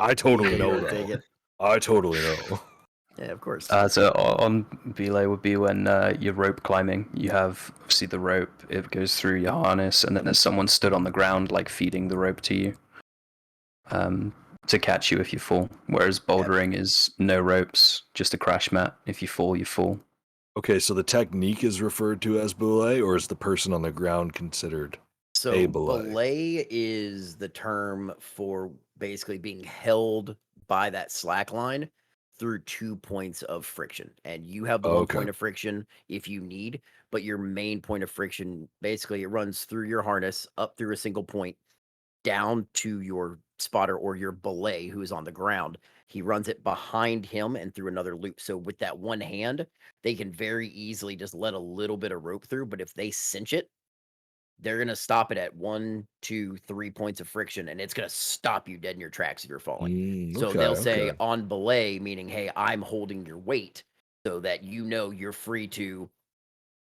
[SPEAKER 3] I totally
[SPEAKER 6] You
[SPEAKER 3] know
[SPEAKER 6] wanna
[SPEAKER 3] though.
[SPEAKER 6] take it?
[SPEAKER 3] I totally know.
[SPEAKER 6] Yeah, of course.
[SPEAKER 4] So on belay would be when you're rope climbing. You have obviously the rope, it goes through your harness, and then there's someone stood on the ground, like feeding the rope to you to catch you if you fall. Whereas bouldering is no ropes, just a crash mat. If you fall, you fall.
[SPEAKER 3] Okay, so the technique is referred to as belay, or is the person on the ground considered?
[SPEAKER 6] So
[SPEAKER 3] a belay.
[SPEAKER 6] belay is the term for basically being held by that slack line through 2 points of friction. And you have the one
[SPEAKER 3] Okay.
[SPEAKER 6] point of friction if you need, but your main point of friction basically it runs through your harness up through a single point down to your spotter or your belay who is on the ground. He runs it behind him and through another loop. So with that one hand, they can very easily just let a little bit of rope through. But if they cinch it, they're gonna stop it at 1, 2, 3 points of friction, and it's gonna stop you dead in your tracks if you're falling. So
[SPEAKER 3] Okay,
[SPEAKER 6] they'll say
[SPEAKER 3] okay.
[SPEAKER 6] on belay, meaning, hey, I'm holding your weight so that you know you're free to.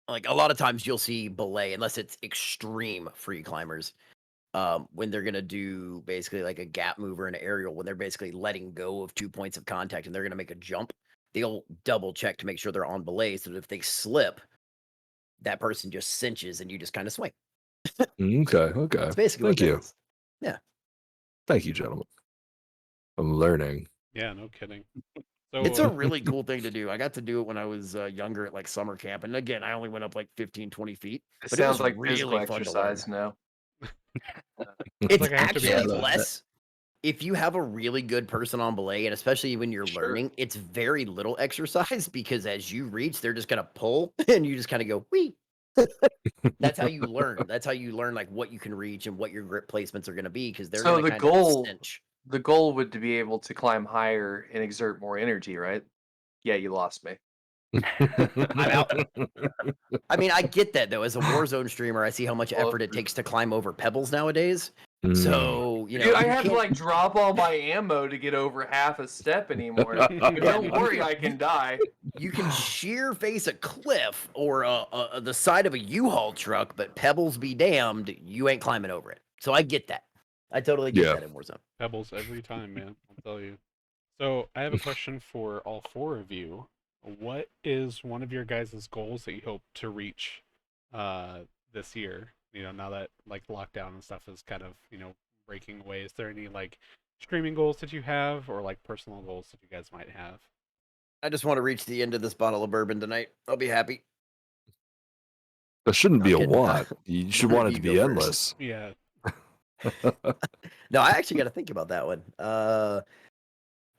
[SPEAKER 6] Like a lot of times you'll see belay, unless it's extreme free climbers, when they're gonna do basically like a gap move or an aerial, when they're basically letting go of 2 points of contact and they're gonna make a jump, they'll double check to make sure they're on belay so that if they slip, that person just cinches and you just kind of swing.
[SPEAKER 3] Okay, okay.
[SPEAKER 6] That's basically
[SPEAKER 3] Thank
[SPEAKER 6] what
[SPEAKER 3] you.
[SPEAKER 6] that is. Yeah.
[SPEAKER 3] Thank you, gentlemen. I'm learning.
[SPEAKER 2] Yeah, no kidding. So
[SPEAKER 6] It's a really cool thing to do. I got to do it when I was younger at like summer camp. And again, I only went up like 15, 20 feet.
[SPEAKER 5] It
[SPEAKER 6] But
[SPEAKER 5] sounds
[SPEAKER 6] it was
[SPEAKER 5] like physical
[SPEAKER 6] really fun to learn.
[SPEAKER 5] exercise now.
[SPEAKER 6] It's
[SPEAKER 2] like I have to be
[SPEAKER 6] actually
[SPEAKER 4] a little bit.
[SPEAKER 6] less. If you have a really good person on belay, and especially when you're
[SPEAKER 5] Sure.
[SPEAKER 6] learning, it's very little exercise because as you reach, they're just gonna pull and you just kind of go, wee. That's how you learn. That's how you learn like what you can reach and what your grip placements are gonna be because they're
[SPEAKER 5] So
[SPEAKER 6] gonna
[SPEAKER 5] the
[SPEAKER 6] kind
[SPEAKER 5] goal-
[SPEAKER 6] of cinch.
[SPEAKER 5] The goal would to be able to climb higher and exert more energy, right? Yeah, you lost me.
[SPEAKER 6] I'm out. I mean, I get that though. As a Warzone streamer, I see how much
[SPEAKER 5] Well,
[SPEAKER 6] effort it takes to climb over pebbles nowadays.
[SPEAKER 3] Mm.
[SPEAKER 6] So, you know,
[SPEAKER 5] Dude, I
[SPEAKER 6] you
[SPEAKER 5] have to
[SPEAKER 6] can't-
[SPEAKER 5] like drop all my ammo to get over half a step anymore. But
[SPEAKER 6] Yeah,
[SPEAKER 5] don't
[SPEAKER 6] dude,
[SPEAKER 5] worry, I can die.
[SPEAKER 6] you can sheer face a cliff or the side of a U-Haul truck, but pebbles be damned, you ain't climbing over it. So I get that. I totally get
[SPEAKER 3] Yeah.
[SPEAKER 6] that in Warzone.
[SPEAKER 2] pebbles every time, man. I'll tell you. So I have a question for all four of you. What is one of your guys' goals that you hope to reach this year? You know, now that like lockdown and stuff is kind of, you know, breaking away. Is there any like streaming goals that you have or like personal goals that you guys might have?
[SPEAKER 6] I just want to reach the end of this bottle of bourbon tonight. I'll be happy.
[SPEAKER 3] That shouldn't be
[SPEAKER 6] I'm
[SPEAKER 3] a
[SPEAKER 6] kidding.
[SPEAKER 3] want. You should
[SPEAKER 6] None
[SPEAKER 3] want
[SPEAKER 6] of
[SPEAKER 3] it to
[SPEAKER 6] you
[SPEAKER 3] be
[SPEAKER 6] go
[SPEAKER 3] endless.
[SPEAKER 2] Yeah.
[SPEAKER 6] No, I actually got to think about that one.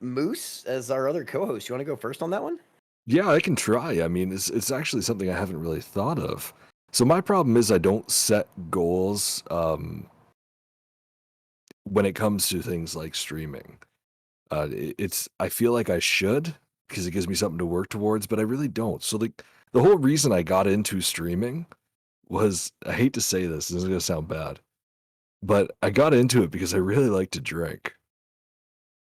[SPEAKER 6] Moose, as our other co-host, you want to go first on that one?
[SPEAKER 3] Yeah, I can try. I mean, it's actually something I haven't really thought of. So my problem is I don't set goals when it comes to things like streaming. It's I feel like I should because it gives me something to work towards, but I really don't. So the whole reason I got into streaming was I hate to say this is gonna sound bad, but I got into it because I really like to drink.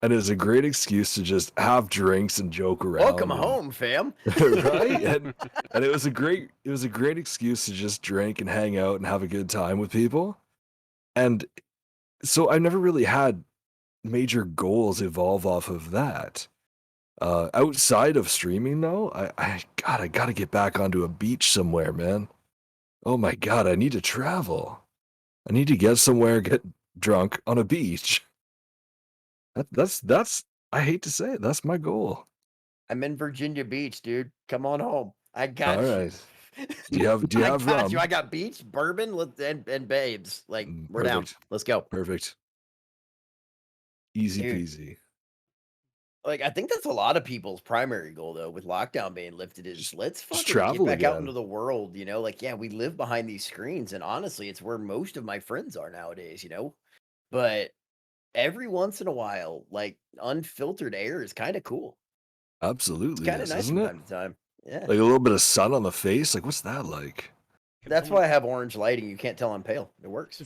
[SPEAKER 3] And it's a great excuse to just have drinks and joke
[SPEAKER 6] Welcome
[SPEAKER 3] around
[SPEAKER 6] home, fam.
[SPEAKER 3] right? And it was a great excuse to just drink and hang out and have a good time with people. And so I never really had major goals evolve off of that. Outside of streaming though, I gotta get back onto a beach somewhere, man. Oh my god, I need to travel. I need to get somewhere, get drunk on a beach. That's I hate to say it, that's my goal.
[SPEAKER 6] I'm in Virginia Beach, dude. Come on home. I
[SPEAKER 3] All
[SPEAKER 6] got you.
[SPEAKER 3] right. Do you
[SPEAKER 6] I
[SPEAKER 3] have
[SPEAKER 6] got you.
[SPEAKER 3] rum?
[SPEAKER 6] I got beach, bourbon, and babes. Like, we're down.
[SPEAKER 3] Perfect.
[SPEAKER 6] Let's go.
[SPEAKER 3] Perfect. Easy
[SPEAKER 6] Dude,
[SPEAKER 3] peasy.
[SPEAKER 6] like, I think that's a lot of people's primary goal, though, with lockdown being lifted is
[SPEAKER 3] Just
[SPEAKER 6] let's
[SPEAKER 3] just
[SPEAKER 6] fucking get
[SPEAKER 3] travel
[SPEAKER 6] back out into
[SPEAKER 3] again.
[SPEAKER 6] the world, you know? Like, yeah, we live behind these screens, and honestly, it's where most of my friends are nowadays, you know? But every once in a while, like, unfiltered air is kind of cool. It's
[SPEAKER 3] Absolutely
[SPEAKER 6] kind of
[SPEAKER 3] is,
[SPEAKER 6] nice
[SPEAKER 3] isn't
[SPEAKER 6] from
[SPEAKER 3] it?
[SPEAKER 6] time to time. Yeah.
[SPEAKER 3] Like a little bit of sun on the face. Like, what's that like?
[SPEAKER 2] Can
[SPEAKER 6] That's
[SPEAKER 2] someone
[SPEAKER 6] why I have orange lighting. You can't tell I'm pale. It works.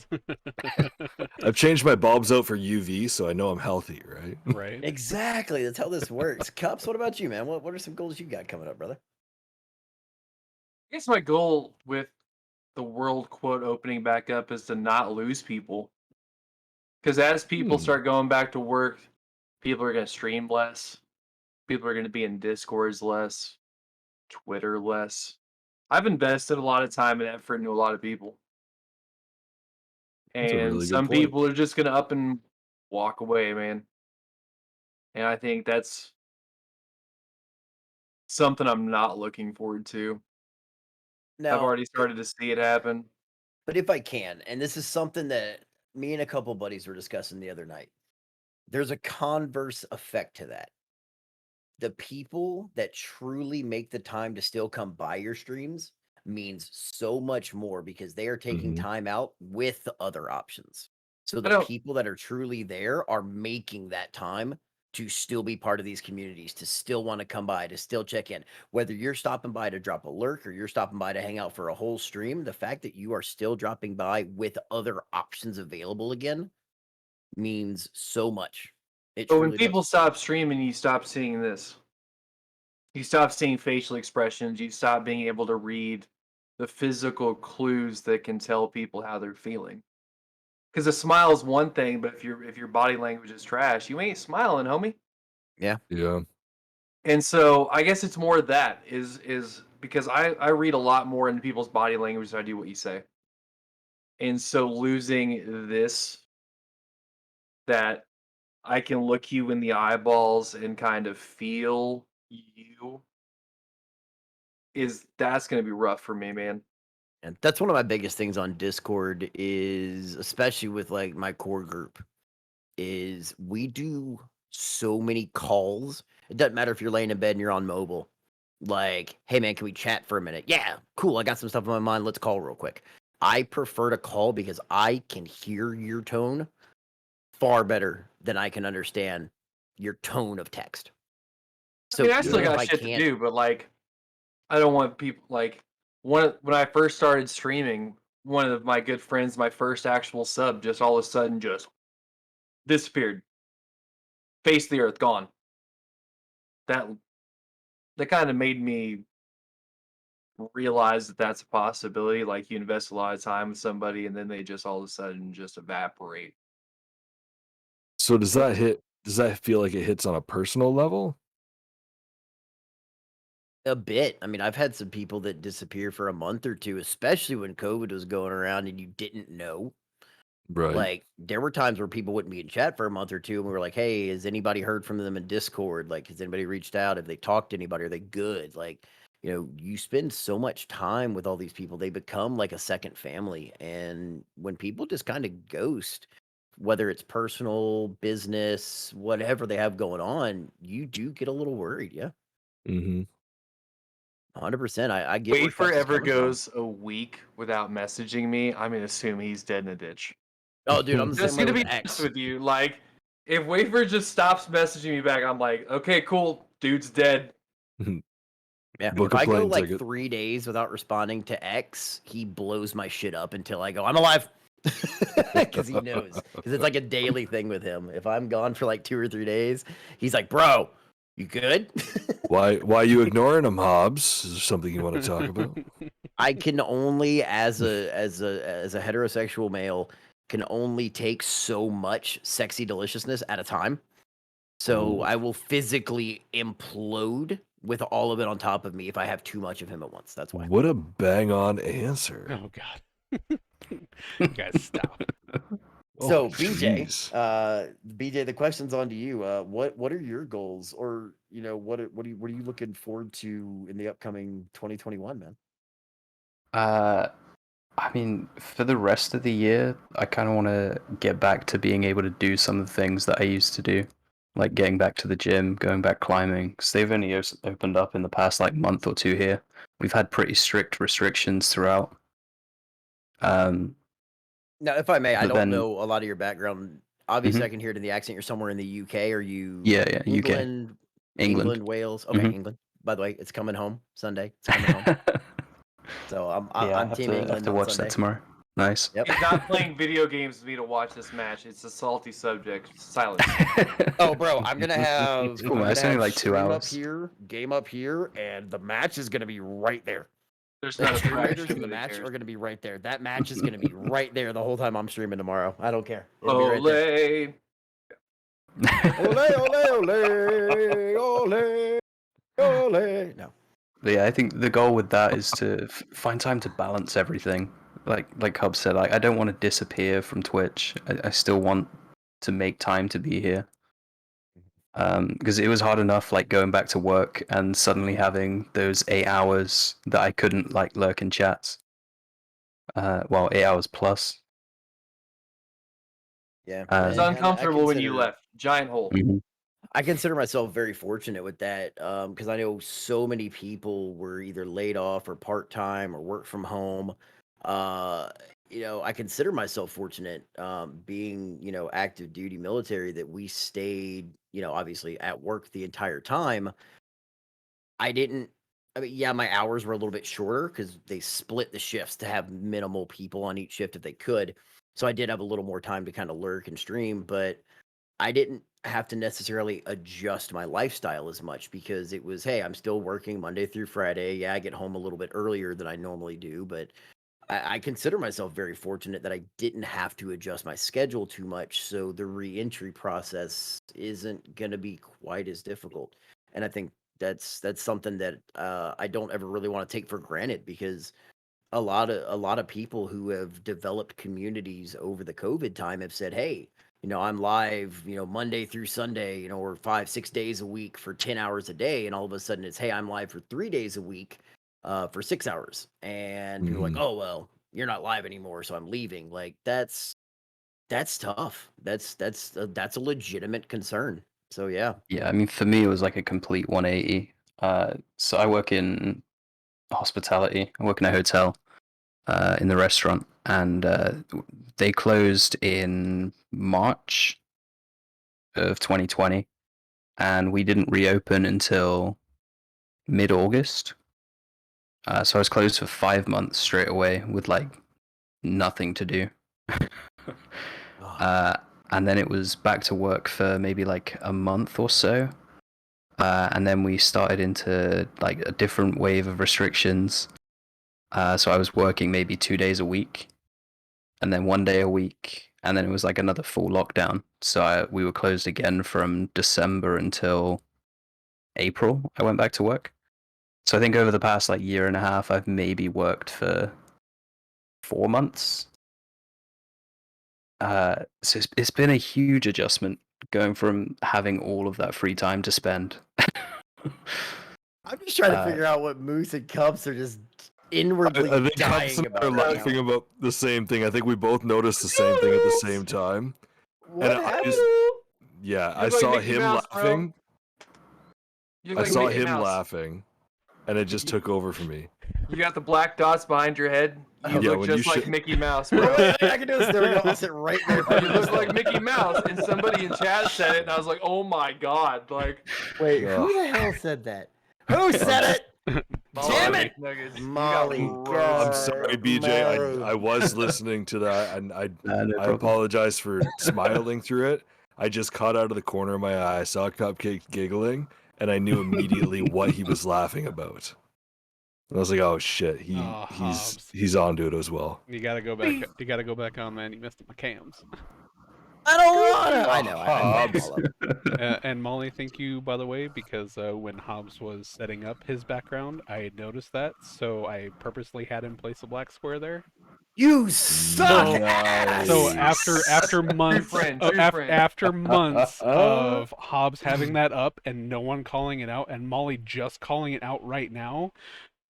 [SPEAKER 3] I've changed my bulbs out for UV, so I know I'm healthy, right?
[SPEAKER 2] right?
[SPEAKER 6] Exactly. That's how this works. Cups, what about you, man? What are some goals you got coming up, brother?
[SPEAKER 5] I guess my goal with the world quote opening back up is to not lose people. Because as people
[SPEAKER 3] Hmm.
[SPEAKER 5] start going back to work, people are going to stream less. People are going to be in Discords less, Twitter less. I've invested a lot of time and effort into a lot of people.
[SPEAKER 3] That's a
[SPEAKER 5] And
[SPEAKER 3] really good
[SPEAKER 5] some
[SPEAKER 3] point.
[SPEAKER 5] people are just going to up and walk away, man. And I think that's something I'm not looking forward to. I've
[SPEAKER 6] Now,
[SPEAKER 5] already started to see it happen.
[SPEAKER 6] but if I can, and this is something that me and a couple buddies were discussing the other night, there's a converse effect to that. The people that truly make the time to still come by your streams means so much more because they are taking
[SPEAKER 3] Hmm.
[SPEAKER 6] time out with the other options. So
[SPEAKER 5] I
[SPEAKER 6] the
[SPEAKER 5] don't.
[SPEAKER 6] people that are truly there are making that time to still be part of these communities, to still want to come by, to still check in. Whether you're stopping by to drop a lurk or you're stopping by to hang out for a whole stream, the fact that you are still dropping by with other options available again means so much. It
[SPEAKER 5] But when
[SPEAKER 6] truly
[SPEAKER 5] people
[SPEAKER 6] does.
[SPEAKER 5] stop streaming, you stop seeing this. You stop seeing facial expressions. You stop being able to read the physical clues that can tell people how they're feeling. Because a smile is one thing, but if your body language is trash, you ain't smiling, homie.
[SPEAKER 6] Yeah.
[SPEAKER 3] Yeah.
[SPEAKER 5] And so I guess it's more that is because I read a lot more into people's body language than I do what you say. And so losing this that I can look you in the eyeballs and kind of feel you is that's gonna be rough for me, man.
[SPEAKER 6] And that's one of my biggest things on Discord is especially with like my core group is we do so many calls. It doesn't matter if you're laying in bed and you're on mobile. Like, hey man, can we chat for a minute? Yeah, cool. I got some stuff on my mind. Let's call real quick. I prefer to call because I can hear your tone far better than I can understand your tone of text.
[SPEAKER 5] I mean,
[SPEAKER 6] So
[SPEAKER 5] I still
[SPEAKER 6] even
[SPEAKER 3] Yeah.
[SPEAKER 6] if
[SPEAKER 5] got
[SPEAKER 6] I
[SPEAKER 5] shit to
[SPEAKER 6] can't,
[SPEAKER 5] do, but like I don't want people like when I first started streaming, one of my good friends, my first actual sub, just all of a sudden just disappeared, face of the earth, gone. That that kind of made me realize that that's a possibility. Like you invest a lot of time with somebody, and then they just all of a sudden just evaporate.
[SPEAKER 3] So does that feel like it hits on a personal level?
[SPEAKER 6] a bit. I mean, I've had some people that disappear for a month or two, especially when COVID was going around and you didn't know.
[SPEAKER 3] Right.
[SPEAKER 6] Like, there were times where people wouldn't be in chat for a month or two, and we were like, "Hey, has anybody heard from them in Discord? Like, has anybody reached out? Have they talked to anybody? Are they good?" Like, you spend so much time with all these people, they become like a second family. And when people just kind of ghost, whether it's personal, business, whatever they have going on, you do get a little worried. Yeah.
[SPEAKER 3] Hmm.
[SPEAKER 6] 100%. I get where
[SPEAKER 5] Wafer
[SPEAKER 6] Cups is
[SPEAKER 5] ever
[SPEAKER 6] coming from.
[SPEAKER 5] goes a week without messaging me, I'm gonna assume he's dead in a ditch.
[SPEAKER 6] Oh, dude, I'm the
[SPEAKER 5] Just
[SPEAKER 6] same way
[SPEAKER 5] gonna
[SPEAKER 6] with
[SPEAKER 5] be honest
[SPEAKER 6] X.
[SPEAKER 5] with you. Like, if Wafer just stops messaging me back, I'm like, okay, cool, dude's dead.
[SPEAKER 6] Yeah,
[SPEAKER 3] Book
[SPEAKER 6] if
[SPEAKER 3] a
[SPEAKER 6] I go
[SPEAKER 3] plane
[SPEAKER 6] like
[SPEAKER 3] ticket.
[SPEAKER 6] 3 days without responding to X, he blows my shit up until I go, I'm alive. Because he knows. Because it's like a daily thing with him. If I'm gone for like 2 or 3 days, he's like, bro, you good?
[SPEAKER 3] Why you ignoring him, Hobbs? Is there something you want to talk about?
[SPEAKER 6] I can only, as a heterosexual male, can only take so much sexy deliciousness at a time. So
[SPEAKER 3] Ooh.
[SPEAKER 6] I will physically implode with all of it on top of me if I have too much of him at once. That's why.
[SPEAKER 3] What a bang on answer.
[SPEAKER 2] Oh God. Guys, stop.
[SPEAKER 6] So
[SPEAKER 3] Oh,
[SPEAKER 6] BJ,
[SPEAKER 3] jeez.
[SPEAKER 6] BJ, the question's on to you. What are your goals, or what are you looking forward to in the upcoming 2021, man?
[SPEAKER 4] I mean, for the rest of the year, I kind of want to get back to being able to do some of the things that I used to do, like getting back to the gym, going back climbing, because they've only opened up in the past like month or two here. We've had pretty strict restrictions throughout.
[SPEAKER 6] Now, if I may, I
[SPEAKER 4] But
[SPEAKER 6] don't
[SPEAKER 4] then,
[SPEAKER 6] know a lot of your background. Obviously, I can hear it in the accent. You're somewhere in the UK. Are you
[SPEAKER 4] yeah, UK,
[SPEAKER 6] England,
[SPEAKER 4] England.
[SPEAKER 6] Wales? Okay,
[SPEAKER 4] Mhm.
[SPEAKER 6] England. By the way, it's coming home Sunday. It's coming home. So
[SPEAKER 4] Yeah, I
[SPEAKER 6] I'm
[SPEAKER 4] have
[SPEAKER 6] Team
[SPEAKER 4] to
[SPEAKER 6] England on
[SPEAKER 4] watch that
[SPEAKER 6] Sunday.
[SPEAKER 4] tomorrow. Nice.
[SPEAKER 6] Yep.
[SPEAKER 5] He's not playing video games with me to watch this match. It's a salty subject. Silence.
[SPEAKER 6] Oh, bro, I'm gonna have
[SPEAKER 4] It's cool,
[SPEAKER 6] I'm
[SPEAKER 4] man.
[SPEAKER 6] gonna
[SPEAKER 4] It's only
[SPEAKER 6] have
[SPEAKER 4] like 2
[SPEAKER 6] stream up
[SPEAKER 4] hours.
[SPEAKER 6] here, game up here, and the match is gonna be right there.
[SPEAKER 5] There's
[SPEAKER 6] The
[SPEAKER 5] not a
[SPEAKER 6] stream raiders
[SPEAKER 5] fraction
[SPEAKER 6] and the
[SPEAKER 5] that
[SPEAKER 6] match
[SPEAKER 5] cares.
[SPEAKER 6] are gonna be right there. That match is gonna be right there the whole time I'm streaming tomorrow. I don't care. It'll be right there.
[SPEAKER 5] Ole!
[SPEAKER 6] Ole, ole, ole, ole, ole. No.
[SPEAKER 4] But yeah, I think the goal with that is to find time to balance everything. Like Hub said, I don't want to disappear from Twitch. I still want to make time to be here. Because it was hard enough, like going back to work and suddenly having those 8 hours that I couldn't like lurk in chats. Well, 8 hours plus.
[SPEAKER 6] Yeah.
[SPEAKER 5] It was
[SPEAKER 4] Um,
[SPEAKER 5] uncomfortable when you left. Giant hole.
[SPEAKER 4] mhm.
[SPEAKER 6] I consider myself very fortunate with that, because I know so many people were either laid off or part time or work from home. Uh, I consider myself fortunate, being active duty military, that we stayed, obviously at work the entire time. I didn't. I mean, yeah, my hours were a little bit shorter because they split the shifts to have minimal people on each shift if they could. So I did have a little more time to kind of lurk and stream, but I didn't have to necessarily adjust my lifestyle as much because it was, hey, I'm still working Monday through Friday. Yeah, I get home a little bit earlier than I normally do, but I consider myself very fortunate that I didn't have to adjust my schedule too much. So the reentry process isn't going to be quite as difficult. And I think that's something that I don't ever really want to take for granted, because a lot of people who have developed communities over the COVID time have said, "Hey, I'm live, Monday through Sunday, or 5, 6 days a week for 10 hours a day," and all of a sudden it's, "Hey, I'm live for 3 days a week, for 6 hours," and people are like,
[SPEAKER 3] Mhm.
[SPEAKER 6] "Oh well, you're not live anymore, so I'm leaving." Like that's tough. That's a legitimate concern. So yeah.
[SPEAKER 4] Yeah, I mean, for me, it was like a complete 180. So I work in hospitality. I work in a hotel, in the restaurant, and they closed in March of 2020, and we didn't reopen until mid-August. So I was closed for 5 months straight away with like nothing to do.
[SPEAKER 6] Ugh.
[SPEAKER 4] And then it was back to work for maybe like a month or so. And then we started into like a different wave of restrictions. So I was working maybe 2 days a week, and then 1 day a week, and then it was like another full lockdown. So we were closed again from December until April. I went back to work. So I think over the past like year and a half, I've maybe worked for 4 months. So it's been a huge adjustment going from having all of that free time to spend.
[SPEAKER 6] I'm just trying to
[SPEAKER 4] Uh,
[SPEAKER 6] figure out what Moose and Cubs are just
[SPEAKER 3] I
[SPEAKER 6] inwardly
[SPEAKER 3] think Cubs
[SPEAKER 6] dying
[SPEAKER 3] and I
[SPEAKER 6] about
[SPEAKER 3] are
[SPEAKER 6] right
[SPEAKER 3] laughing
[SPEAKER 6] now.
[SPEAKER 3] about the same thing. I think we both noticed the same thing at the same time.
[SPEAKER 6] What
[SPEAKER 3] And I
[SPEAKER 6] happened?
[SPEAKER 3] just, yeah,
[SPEAKER 5] You
[SPEAKER 3] I
[SPEAKER 5] look like
[SPEAKER 3] saw
[SPEAKER 5] Mickey
[SPEAKER 3] him
[SPEAKER 5] Mouse, bro.
[SPEAKER 3] laughing.
[SPEAKER 5] You
[SPEAKER 3] I
[SPEAKER 5] look like
[SPEAKER 3] saw
[SPEAKER 5] Mickey
[SPEAKER 3] him
[SPEAKER 5] Mouse.
[SPEAKER 3] laughing. and it just took over for me.
[SPEAKER 5] You got the black dots behind your head. You
[SPEAKER 3] Yeah,
[SPEAKER 5] look
[SPEAKER 3] when
[SPEAKER 5] just
[SPEAKER 3] you
[SPEAKER 5] like
[SPEAKER 3] sh-
[SPEAKER 5] Mickey Mouse,
[SPEAKER 6] Wait,
[SPEAKER 5] bro.
[SPEAKER 6] wait, I can do this. There we go. I'll sit right there.
[SPEAKER 5] You look like Mickey Mouse, and somebody in chat said it, and I was like, "Oh my god!" Like,
[SPEAKER 6] Wait, who the hell said that? Who said it? Damn it!
[SPEAKER 5] Nuggets, you
[SPEAKER 6] Molly,
[SPEAKER 5] got
[SPEAKER 6] God.
[SPEAKER 5] roasted.
[SPEAKER 3] I'm sorry, BJ.
[SPEAKER 6] Mode.
[SPEAKER 3] I was listening to that, and I
[SPEAKER 4] No
[SPEAKER 3] I
[SPEAKER 4] problem.
[SPEAKER 3] apologize for smiling through it. I just caught out of the corner of my eye. I saw Cupcake giggling, and I knew immediately what he was laughing about. And I was like, "Oh shit,
[SPEAKER 2] Oh, Hobbs.
[SPEAKER 3] he's onto it as well."
[SPEAKER 2] You gotta go back. You gotta go back on, man. You messed up my cams.
[SPEAKER 6] I don't wanna. I know. I
[SPEAKER 3] Hobbs.
[SPEAKER 6] fucked them all up.
[SPEAKER 2] And Molly, thank you, by the way, because when Hobbs was setting up his background, I had noticed that, so I purposely had him place a black square there.
[SPEAKER 6] You suck.
[SPEAKER 3] Nice.
[SPEAKER 2] So after months
[SPEAKER 5] friend,
[SPEAKER 2] of,
[SPEAKER 5] true
[SPEAKER 2] af-
[SPEAKER 5] friend.
[SPEAKER 2] after months of Hobbs having that up and no one calling it out, and Molly just calling it out right now,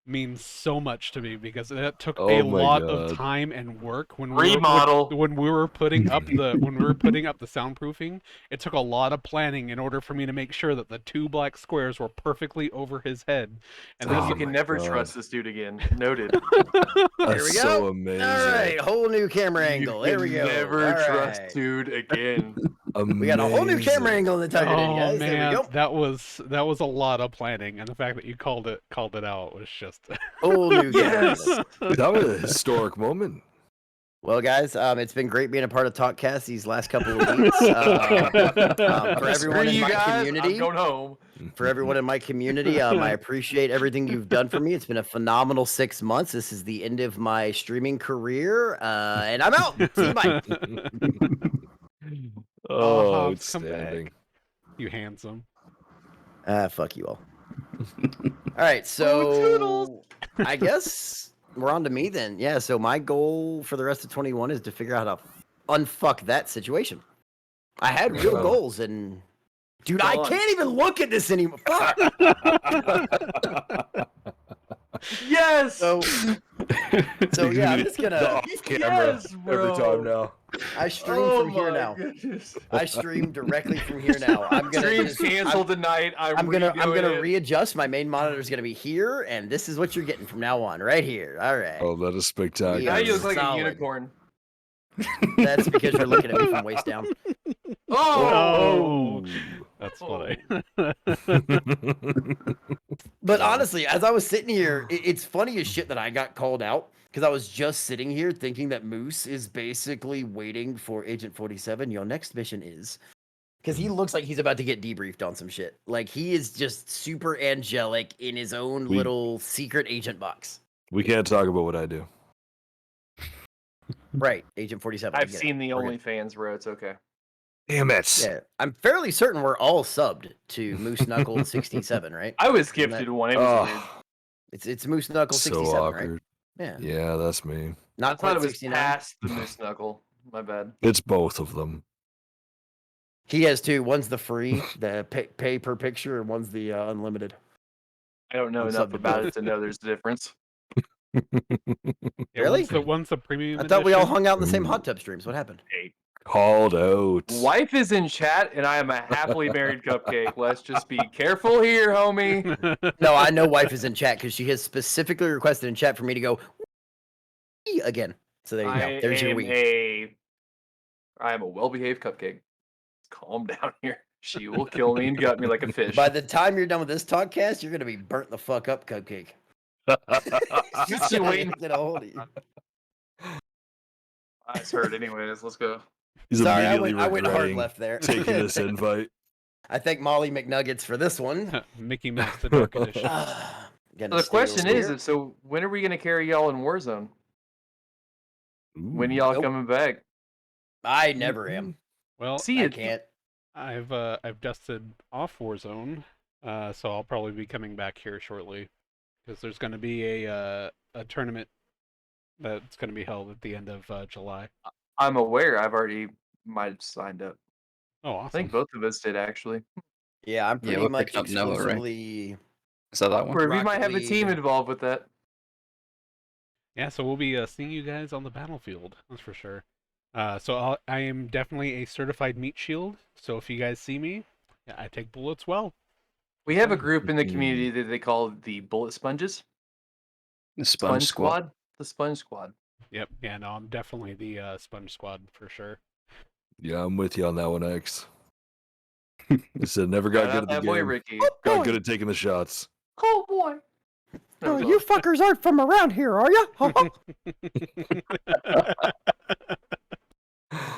[SPEAKER 2] means so much to me because it took
[SPEAKER 3] Oh
[SPEAKER 2] a
[SPEAKER 3] my
[SPEAKER 2] lot
[SPEAKER 3] God.
[SPEAKER 2] of time and work when
[SPEAKER 5] Remodel.
[SPEAKER 2] when we were putting up the soundproofing. It took a lot of planning in order for me to make sure that the two black squares were perfectly over his head. And
[SPEAKER 5] So
[SPEAKER 2] that's
[SPEAKER 5] you can
[SPEAKER 3] my
[SPEAKER 5] never
[SPEAKER 3] God.
[SPEAKER 5] trust this dude again. Noted.
[SPEAKER 6] There
[SPEAKER 3] That's
[SPEAKER 6] we
[SPEAKER 3] so
[SPEAKER 6] go.
[SPEAKER 3] amazing.
[SPEAKER 6] All right, whole new camera angle.
[SPEAKER 5] You
[SPEAKER 6] There we
[SPEAKER 5] can
[SPEAKER 6] go.
[SPEAKER 5] never
[SPEAKER 6] All
[SPEAKER 5] trust
[SPEAKER 6] right.
[SPEAKER 5] dude again.
[SPEAKER 6] We got a whole new camera
[SPEAKER 3] Amazing.
[SPEAKER 6] angle in the tuck it in,
[SPEAKER 2] oh
[SPEAKER 6] guys. There we
[SPEAKER 2] man,
[SPEAKER 6] go.
[SPEAKER 2] that was a lot of planning, and the fact that you called it out was just
[SPEAKER 6] Whole new camera
[SPEAKER 5] Yes.
[SPEAKER 6] angle.
[SPEAKER 3] That was a historic moment.
[SPEAKER 6] Well, guys, it's been great being a part of Talkcast these last couple of weeks. For everyone
[SPEAKER 5] Screw
[SPEAKER 6] in
[SPEAKER 5] you
[SPEAKER 6] my
[SPEAKER 5] guys.
[SPEAKER 6] community,
[SPEAKER 5] I'm going home.
[SPEAKER 6] for everyone in my community, I appreciate everything you've done for me. It's been a phenomenal 6 months. This is the end of my streaming career, and I'm out. See you, bye.
[SPEAKER 2] Oh, Hobbs, come back.
[SPEAKER 3] outstanding.
[SPEAKER 2] You handsome.
[SPEAKER 6] Fuck you all. All right, so I guess we're on to me then. Yeah, so my goal for the rest of 21 is to figure out how to unfuck that situation. I had real goals, and dude, I
[SPEAKER 5] Gone.
[SPEAKER 6] can't even look at this anymore. Fuck.
[SPEAKER 5] Yes.
[SPEAKER 6] So yeah, I'm just
[SPEAKER 3] The
[SPEAKER 6] gonna.
[SPEAKER 3] off camera
[SPEAKER 5] Yes,
[SPEAKER 3] every
[SPEAKER 5] bro.
[SPEAKER 3] time now.
[SPEAKER 6] I stream
[SPEAKER 5] Oh
[SPEAKER 6] from here
[SPEAKER 5] my
[SPEAKER 6] now.
[SPEAKER 5] goodness.
[SPEAKER 6] I stream directly from here now. I'm gonna
[SPEAKER 5] Stream's
[SPEAKER 6] just-
[SPEAKER 5] canceled tonight.
[SPEAKER 6] I'm gonna
[SPEAKER 5] redoing it.
[SPEAKER 6] readjust. My main monitor is gonna be here, and this is what you're getting from now on, right here. All right.
[SPEAKER 3] Oh, that is
[SPEAKER 5] Now
[SPEAKER 3] spectacular.
[SPEAKER 5] you look like
[SPEAKER 6] Solid.
[SPEAKER 5] a unicorn.
[SPEAKER 6] That's because you're looking at me from waist down.
[SPEAKER 5] Oh.
[SPEAKER 2] That's
[SPEAKER 5] Oh.
[SPEAKER 2] funny.
[SPEAKER 6] But honestly, as I was sitting here, it's funny as shit that I got called out because I was just sitting here thinking that Moose is basically waiting for Agent 47. Your next mission is because he looks like he's about to get debriefed on some shit. Like he is just super angelic in his own
[SPEAKER 3] We-
[SPEAKER 6] little secret agent box.
[SPEAKER 3] We can't talk about what I do.
[SPEAKER 6] Right, Agent 47. I
[SPEAKER 5] I've
[SPEAKER 6] get it.
[SPEAKER 5] seen the
[SPEAKER 6] We're good.
[SPEAKER 5] OnlyFans, bro. It's okay.
[SPEAKER 3] Damn it.
[SPEAKER 6] Yeah, I'm fairly certain we're all subbed to Moose Knuckle 67, right?
[SPEAKER 5] I was
[SPEAKER 6] Isn't
[SPEAKER 5] gifted
[SPEAKER 6] that-
[SPEAKER 5] one. It was weird.
[SPEAKER 3] Oh,
[SPEAKER 6] It's Moose Knuckle
[SPEAKER 3] so
[SPEAKER 6] 67, right?
[SPEAKER 3] awkward.
[SPEAKER 6] Yeah,
[SPEAKER 3] Yeah, that's me.
[SPEAKER 5] I
[SPEAKER 6] not
[SPEAKER 5] thought
[SPEAKER 6] quite
[SPEAKER 5] it was
[SPEAKER 6] 69.
[SPEAKER 5] past the moose knuckle. My bad.
[SPEAKER 3] It's both of them.
[SPEAKER 6] He has two. One's the free, the pay per picture, and one's the unlimited.
[SPEAKER 5] I don't know
[SPEAKER 6] What's
[SPEAKER 5] enough
[SPEAKER 6] up,
[SPEAKER 5] about
[SPEAKER 6] bro?
[SPEAKER 5] it to know there's a difference.
[SPEAKER 2] Yeah,
[SPEAKER 6] Really?
[SPEAKER 2] One's the premium.
[SPEAKER 6] I thought we all
[SPEAKER 2] edition.
[SPEAKER 6] hung out in the same
[SPEAKER 3] Ooh.
[SPEAKER 6] hot tub streams. What happened?
[SPEAKER 5] Hey,
[SPEAKER 3] Called out.
[SPEAKER 5] wife is in chat, and I am a happily married cupcake. Let's just be careful here, homie.
[SPEAKER 6] No, I know wife is in chat because she has specifically requested in chat for me to go "Wee" again. So there you go. There's your wee.
[SPEAKER 5] I am a well-behaved cupcake. Calm down here. She will kill me and gut me like a fish.
[SPEAKER 6] By the time you're done with this talkcast, you're gonna be burnt the fuck up, cupcake.
[SPEAKER 5] Just you waiting.
[SPEAKER 6] Get a hold of you.
[SPEAKER 5] Eyes hurt anyways. Let's go.
[SPEAKER 3] He's
[SPEAKER 6] Sorry, I
[SPEAKER 3] immediately
[SPEAKER 6] went hard
[SPEAKER 3] regretting
[SPEAKER 6] left there.
[SPEAKER 3] taking this invite.
[SPEAKER 6] I thank Molly McNuggets for this one.
[SPEAKER 2] Mickey Mouse the Dark Edition.
[SPEAKER 6] Gonna
[SPEAKER 5] So the
[SPEAKER 6] stay
[SPEAKER 5] question
[SPEAKER 6] over
[SPEAKER 5] is,
[SPEAKER 6] here.
[SPEAKER 5] so when are we gonna carry y'all in Warzone? When y'all
[SPEAKER 6] Nope.
[SPEAKER 5] coming back?
[SPEAKER 6] I never am.
[SPEAKER 2] Well,
[SPEAKER 5] See
[SPEAKER 6] I
[SPEAKER 5] it.
[SPEAKER 6] can't.
[SPEAKER 2] I've dusted off Warzone, so I'll probably be coming back here shortly because there's going to be a tournament that's going to be held at the end of July.
[SPEAKER 5] I'm aware. I've already might have signed up.
[SPEAKER 2] Oh,
[SPEAKER 5] I
[SPEAKER 2] awesome!
[SPEAKER 5] think both of us did actually.
[SPEAKER 6] Yeah, I'm
[SPEAKER 4] Yeah,
[SPEAKER 6] pretty
[SPEAKER 4] we're
[SPEAKER 6] much
[SPEAKER 4] picking up Noah, right?
[SPEAKER 6] exclusively.
[SPEAKER 4] Is that that one?
[SPEAKER 5] Or we might
[SPEAKER 6] Rocket
[SPEAKER 5] have a team
[SPEAKER 6] League.
[SPEAKER 5] involved with that.
[SPEAKER 2] Yeah, so we'll be seeing you guys on the battlefield. That's for sure. So I am definitely a certified meat shield. So if you guys see me, yeah, I take bullets well.
[SPEAKER 5] We have a group in the
[SPEAKER 3] Mhm.
[SPEAKER 5] community that they call the Bullet Sponges.
[SPEAKER 4] The Sponge Squad.
[SPEAKER 5] The Sponge Squad.
[SPEAKER 2] Yep. Yeah, no, I'm definitely the Sponge Squad for sure.
[SPEAKER 3] Yeah, I'm with you on that one, X. I said never got
[SPEAKER 5] Shout
[SPEAKER 3] good
[SPEAKER 5] out
[SPEAKER 3] at the
[SPEAKER 5] that boy
[SPEAKER 3] game.
[SPEAKER 5] Ricky.
[SPEAKER 3] Got good at taking the shots.
[SPEAKER 5] Oh boy. That
[SPEAKER 7] Oh,
[SPEAKER 5] was
[SPEAKER 7] you
[SPEAKER 5] awesome.
[SPEAKER 7] fuckers aren't from around here, are you?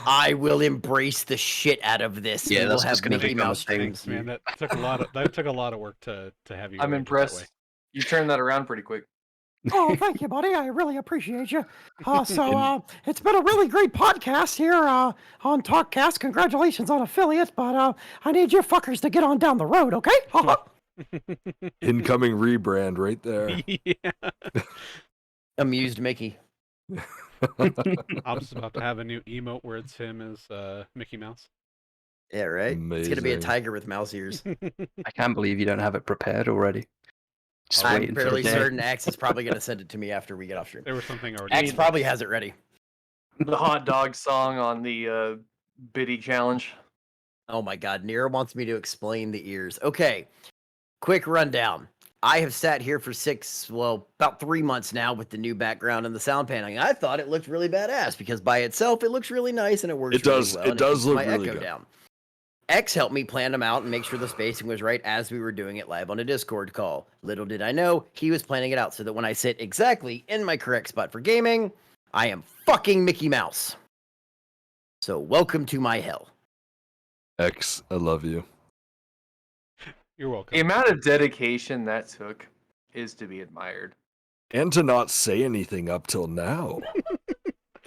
[SPEAKER 6] I will embrace the shit out of this.
[SPEAKER 4] Yeah,
[SPEAKER 6] We will
[SPEAKER 4] that's
[SPEAKER 6] have
[SPEAKER 4] just gonna
[SPEAKER 6] Mickey
[SPEAKER 4] become a
[SPEAKER 6] Mouse
[SPEAKER 4] thing.
[SPEAKER 6] streams.
[SPEAKER 2] Thanks, man. That took a lot of work to have you.
[SPEAKER 5] I'm
[SPEAKER 2] arrange it that way.
[SPEAKER 5] impressed. You turned that around pretty quick.
[SPEAKER 7] Oh, thank you, buddy. I really appreciate you. It's been a really great podcast here on Talkcast. Congratulations on affiliate, but I need you fuckers to get on down the road, okay?
[SPEAKER 3] Incoming rebrand right there.
[SPEAKER 2] Yeah.
[SPEAKER 6] Amused Mickey.
[SPEAKER 2] Hobbs is about to have a new emote where it's him as Mickey Mouse.
[SPEAKER 6] Yeah, right? It's going to be a
[SPEAKER 3] Amazing.
[SPEAKER 6] tiger with mouse ears.
[SPEAKER 4] I can't believe you don't have it prepared already. Just
[SPEAKER 6] I'm
[SPEAKER 4] waiting for the
[SPEAKER 6] fairly
[SPEAKER 4] day.
[SPEAKER 6] certain X is probably going to send it to me after we get off stream.
[SPEAKER 2] There was something already.
[SPEAKER 6] X probably has it ready.
[SPEAKER 5] The hot dog song on the Biddy challenge.
[SPEAKER 6] Oh my God, Nero wants me to explain the ears. Okay, quick rundown. I have sat here for about 3 months now with the new background and the sound paneling. I thought it looked really badass because by itself it looks really nice and it works.
[SPEAKER 3] It does.
[SPEAKER 6] Really well,
[SPEAKER 3] It does
[SPEAKER 6] keeps
[SPEAKER 3] look
[SPEAKER 6] my
[SPEAKER 3] really
[SPEAKER 6] echo
[SPEAKER 3] good.
[SPEAKER 6] down. X helped me plan them out and make sure the spacing was right as we were doing it live on a Discord call. Little did I know he was planning it out so that when I sit exactly in my correct spot for gaming, I am fucking Mickey Mouse. So welcome to my hell.
[SPEAKER 3] X, I love you.
[SPEAKER 2] You're welcome.
[SPEAKER 5] The amount of dedication that took is to be admired.
[SPEAKER 3] And to not say anything up till now.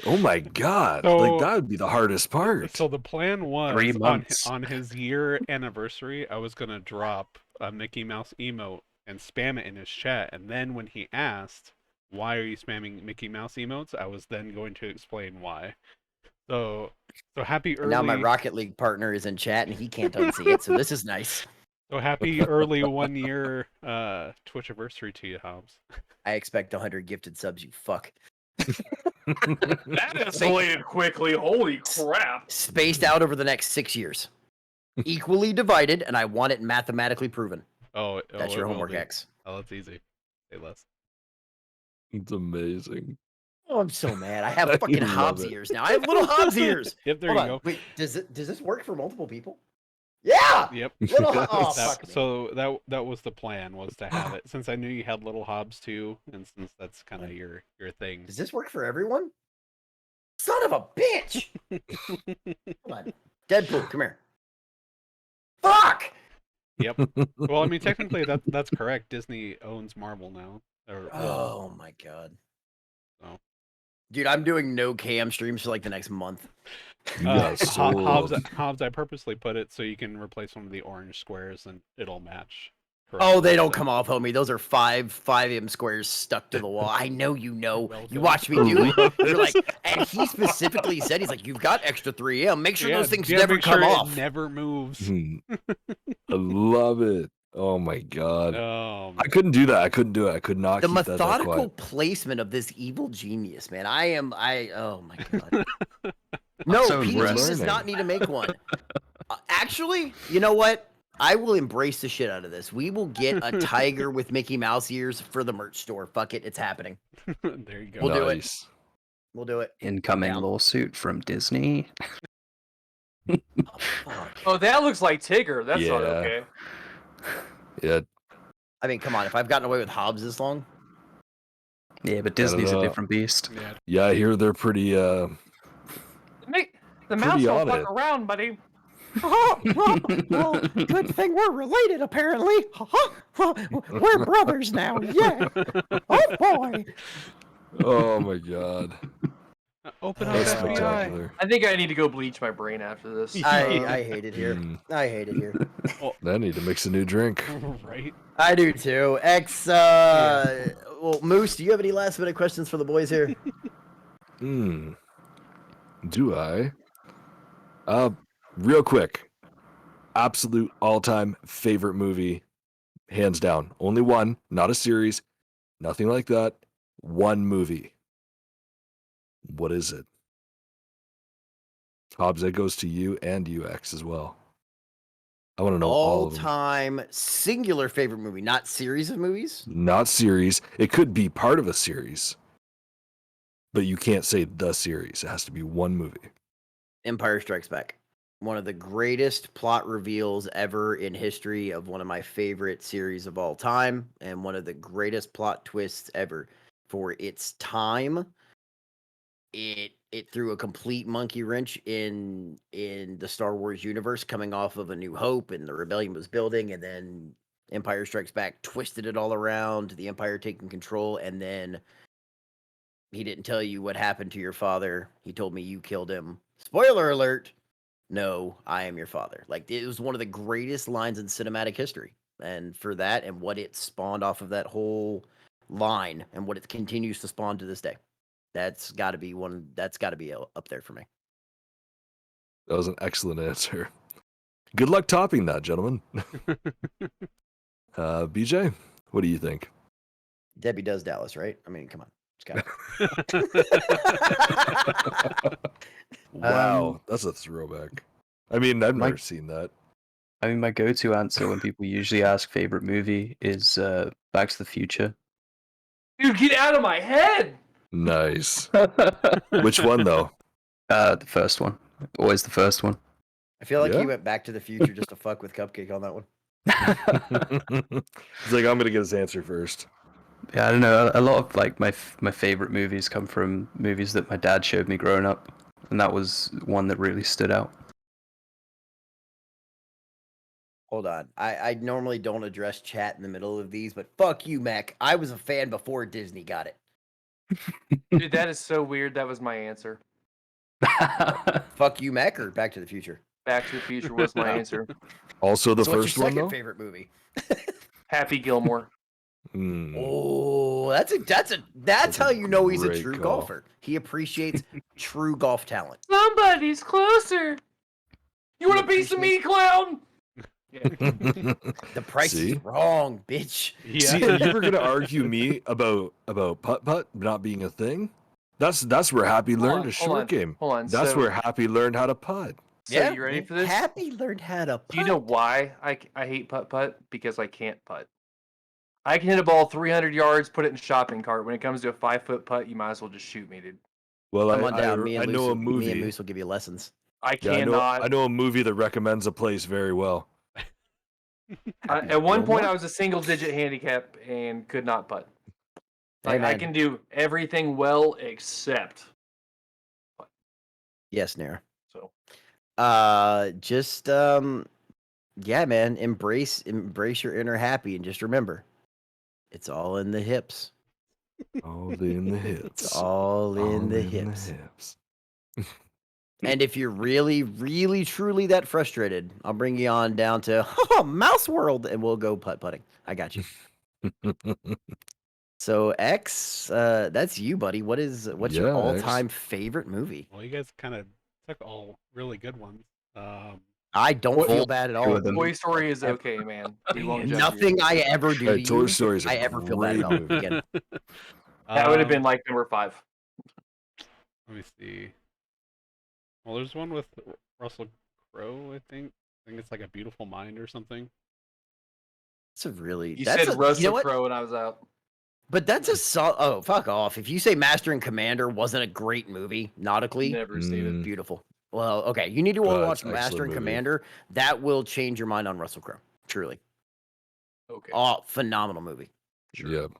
[SPEAKER 3] Oh my God.
[SPEAKER 2] So-
[SPEAKER 3] like, that would be the hardest part.
[SPEAKER 2] So the plan was
[SPEAKER 4] 3 months.
[SPEAKER 2] on his year anniversary, I was gonna drop a Mickey Mouse emote and spam it in his chat, and then when he asked, "Why are you spamming Mickey Mouse emotes?" I was then going to explain why. So happy early.
[SPEAKER 6] And now my Rocket League partner is in chat and he can't unsee it, so this is nice.
[SPEAKER 2] So happy early 1 year Twitch anniversary to you, Hobbs.
[SPEAKER 6] I expect 100 gifted subs, you fuck.
[SPEAKER 5] That escalated quickly. Holy crap.
[SPEAKER 6] Spaced out over the next 6 years. Equally divided, and I want it mathematically proven. That's your
[SPEAKER 2] it will
[SPEAKER 6] homework,
[SPEAKER 2] be.
[SPEAKER 6] X.
[SPEAKER 2] Oh, that's easy. Say less.
[SPEAKER 3] It's amazing.
[SPEAKER 6] Oh, I'm so mad. I have fucking
[SPEAKER 3] love
[SPEAKER 6] Hobbs
[SPEAKER 3] it.
[SPEAKER 6] ears now. I have little Hobbs ears.
[SPEAKER 2] Yep, there
[SPEAKER 6] Hold
[SPEAKER 2] you
[SPEAKER 6] on.
[SPEAKER 2] go.
[SPEAKER 6] Wait, does this work for multiple people? Yeah!
[SPEAKER 2] Yep.
[SPEAKER 6] Little oh,
[SPEAKER 2] That-
[SPEAKER 6] fuck me.
[SPEAKER 2] so that was the plan, was to have it, since I knew you had little Hobbs too, and since that's kind of your thing.
[SPEAKER 6] Does this work for everyone? Son of a bitch! Hold on. Deadpool, come here. Fuck!
[SPEAKER 2] Yep. Well, I mean, technically that's correct. Disney owns Marvel now. Or,
[SPEAKER 6] Oh my god.
[SPEAKER 2] Oh.
[SPEAKER 6] Dude, I'm doing no cam streams for like the next month.
[SPEAKER 3] You got
[SPEAKER 2] Hobbs,
[SPEAKER 3] sold.
[SPEAKER 2] Hobbs, I purposely put it so you can replace one of the orange squares and it'll match.
[SPEAKER 6] Oh, they don't
[SPEAKER 2] correctly.
[SPEAKER 6] come off, homie. Those are 5M squares stuck to the wall. I know you know. You
[SPEAKER 2] Welcome.
[SPEAKER 6] watch me do it. You're like, and he specifically said, he's like, you've got extra 3M. Make sure
[SPEAKER 2] Yeah,
[SPEAKER 6] those things
[SPEAKER 2] yeah,
[SPEAKER 6] never
[SPEAKER 2] make
[SPEAKER 6] come
[SPEAKER 2] sure
[SPEAKER 6] off.
[SPEAKER 2] It never moves.
[SPEAKER 3] I love it. Oh my God.
[SPEAKER 2] Oh,
[SPEAKER 3] I couldn't do that. I couldn't do it. I could not
[SPEAKER 6] The
[SPEAKER 3] keep that
[SPEAKER 6] methodical
[SPEAKER 3] quiet.
[SPEAKER 6] placement of this evil genius, man. Oh my god. No,
[SPEAKER 4] so
[SPEAKER 6] PG
[SPEAKER 4] impressed.
[SPEAKER 6] does not need to make one. Actually, you know what? I will embrace the shit out of this. We will get a tiger with Mickey Mouse ears for the merch store. Fuck it, it's happening.
[SPEAKER 2] there you go.
[SPEAKER 6] We'll do it.
[SPEAKER 3] Nice.
[SPEAKER 6] We'll do it.
[SPEAKER 4] Incoming
[SPEAKER 6] Down.
[SPEAKER 4] lawsuit from Disney.
[SPEAKER 6] Oh, fuck.
[SPEAKER 5] Oh, that looks like Tigger. That's not
[SPEAKER 3] Yeah.
[SPEAKER 5] okay.
[SPEAKER 3] Yeah.
[SPEAKER 6] I mean, come on. If I've gotten away with Hobbs this long,
[SPEAKER 4] Yeah, but Disney's a
[SPEAKER 3] know.
[SPEAKER 4] different beast.
[SPEAKER 2] Yeah.
[SPEAKER 3] Yeah, I hear they're pretty
[SPEAKER 5] The mouse
[SPEAKER 3] Pretty
[SPEAKER 5] will
[SPEAKER 3] on
[SPEAKER 5] fuck
[SPEAKER 3] it.
[SPEAKER 5] around, buddy.
[SPEAKER 7] well, good thing we're related, apparently. We're brothers now, yeah. Oh, boy.
[SPEAKER 3] oh my God.
[SPEAKER 2] Open up
[SPEAKER 3] That's
[SPEAKER 2] FBI.
[SPEAKER 3] spectacular.
[SPEAKER 5] I think I need to go bleach my brain after this.
[SPEAKER 6] I hate it here.
[SPEAKER 3] Mm,
[SPEAKER 6] I hate it here.
[SPEAKER 3] I need to mix a new drink.
[SPEAKER 2] Right?
[SPEAKER 6] I do too. Well, Moose, do you have any last minute questions for the boys here?
[SPEAKER 3] Do I? Real quick. Absolute all-time favorite movie, hands down. Only one, not a series, nothing like that. One movie. What is it? Hobbs, that goes to you and UX as well. I want to know all of them.
[SPEAKER 6] All-time singular favorite movie, not series of movies.
[SPEAKER 3] Not series. It could be part of a series, but you can't say the series. It has to be one movie.
[SPEAKER 6] Empire Strikes Back. One of the greatest plot reveals ever in history of one of my favorite series of all time, and one of the greatest plot twists ever for its time. It threw a complete monkey wrench in the Star Wars universe, coming off of A New Hope and the rebellion was building, and then Empire Strikes Back twisted it all around, the Empire taking control, and then he didn't tell you what happened to your father. He told me you killed him. Spoiler alert. No, I am your father. Like, it was one of the greatest lines in cinematic history. And for that and what it spawned off of that whole line and what it continues to spawn to this day. That's got to be up there for me.
[SPEAKER 3] That was an excellent answer. Good luck topping that, gentlemen. BJ, what do you think?
[SPEAKER 6] Debbie does Dallas, right? I mean, come on. It's got
[SPEAKER 3] Wow, that's a throwback. I mean, I've never seen that.
[SPEAKER 4] I mean, my go-to answer when people usually ask favorite movie is Back to the Future.
[SPEAKER 5] Dude, get out of my head!
[SPEAKER 3] Nice. Which one, though?
[SPEAKER 4] The first one. Always the first one.
[SPEAKER 6] I feel like
[SPEAKER 3] Yeah?
[SPEAKER 6] he went back to the future just to fuck with Cupcake on that one.
[SPEAKER 3] He's like, I'm going to get his answer first.
[SPEAKER 4] Yeah, I don't know. A lot of like my favorite movies come from movies that my dad showed me growing up, and that was one that really stood out.
[SPEAKER 6] Hold on. I normally don't address chat in the middle of these, but fuck you, Mac. I was a fan before Disney got it.
[SPEAKER 5] Dude, that is so weird. That was my answer.
[SPEAKER 6] Fuck you, Mac, or Back to the Future?
[SPEAKER 5] Back to the Future was my answer.
[SPEAKER 3] Also, the
[SPEAKER 6] So what's
[SPEAKER 3] first
[SPEAKER 6] your
[SPEAKER 3] one,
[SPEAKER 6] second
[SPEAKER 3] though?
[SPEAKER 6] favorite movie?
[SPEAKER 5] Happy Gilmore.
[SPEAKER 3] Hmm.
[SPEAKER 6] Oh, that's how
[SPEAKER 3] a
[SPEAKER 6] you know he's a
[SPEAKER 3] great
[SPEAKER 6] true
[SPEAKER 3] call.
[SPEAKER 6] golfer. He appreciates true golf talent.
[SPEAKER 5] Somebody's closer. You want a piece of me, clown? Yeah.
[SPEAKER 6] The price
[SPEAKER 3] See?
[SPEAKER 6] is wrong, bitch.
[SPEAKER 2] Yeah.
[SPEAKER 3] See, are you ever going to argue me about putt-putt not being a thing? That's where Happy learned a short game.
[SPEAKER 5] Hold on.
[SPEAKER 3] That's
[SPEAKER 5] so,
[SPEAKER 3] where Happy learned how to putt.
[SPEAKER 5] So you ready for this?
[SPEAKER 6] Happy learned how to putt.
[SPEAKER 5] Do you know why I hate putt-putt? Because I can't putt. I can hit a ball 300 yards, put it in a shopping cart. When it comes to a 5-foot putt, you might as well just shoot me, dude.
[SPEAKER 3] Well,
[SPEAKER 6] Come on down.
[SPEAKER 3] I know a movie.
[SPEAKER 6] Me and Moose will give you lessons.
[SPEAKER 5] I
[SPEAKER 3] Yeah,
[SPEAKER 5] cannot.
[SPEAKER 3] I know a movie that recommends a place very well.
[SPEAKER 5] At one point,
[SPEAKER 3] Gilmore?
[SPEAKER 5] I was a single-digit handicap and could not putt.
[SPEAKER 6] Hey,
[SPEAKER 5] Like, I
[SPEAKER 6] man.
[SPEAKER 5] can do everything well except putt.
[SPEAKER 6] Yes, Nara.
[SPEAKER 5] So
[SPEAKER 6] Yeah, man. Embrace your inner happy, and just remember, it's all in the hips.
[SPEAKER 3] All in the hips.
[SPEAKER 6] It's all in the hips. And if you're really, really, truly that frustrated, I'll bring you on down to Mouse World, and we'll go putt-putting. I got you. So X, that's you, buddy. What's your
[SPEAKER 3] Yeah,
[SPEAKER 6] all-time favorite movie?
[SPEAKER 2] Well, you guys kind of took all really good ones.
[SPEAKER 6] I don't feel bad at
[SPEAKER 4] two
[SPEAKER 6] all.
[SPEAKER 4] of them.
[SPEAKER 5] Toy Story is okay, man. We won't judge you.
[SPEAKER 6] Nothing I ever do
[SPEAKER 3] Hey,
[SPEAKER 6] to
[SPEAKER 3] Toy
[SPEAKER 6] you,
[SPEAKER 3] Story is a
[SPEAKER 6] I ever feel bad
[SPEAKER 3] great
[SPEAKER 6] about.
[SPEAKER 3] movie.
[SPEAKER 6] Again,
[SPEAKER 5] That would have been like number 5.
[SPEAKER 2] Let me see. Well, there's one with Russell Crowe, I think. I think it's like A Beautiful Mind or something.
[SPEAKER 6] it's a really.
[SPEAKER 5] You
[SPEAKER 6] that's
[SPEAKER 5] said
[SPEAKER 6] a,
[SPEAKER 5] Russell
[SPEAKER 6] you know what?
[SPEAKER 5] Crowe and I was out.
[SPEAKER 6] But that's a oh, fuck off. If you say Master and Commander wasn't a great movie nautically,
[SPEAKER 5] Never seen it.
[SPEAKER 6] beautiful. Well, okay, you need to
[SPEAKER 3] God,
[SPEAKER 6] watch
[SPEAKER 3] it's an
[SPEAKER 6] Master
[SPEAKER 3] excellent
[SPEAKER 6] and
[SPEAKER 3] movie.
[SPEAKER 6] Commander. That will change your mind on Russell Crowe. Truly.
[SPEAKER 5] Okay.
[SPEAKER 6] Oh, phenomenal movie.
[SPEAKER 3] Yep.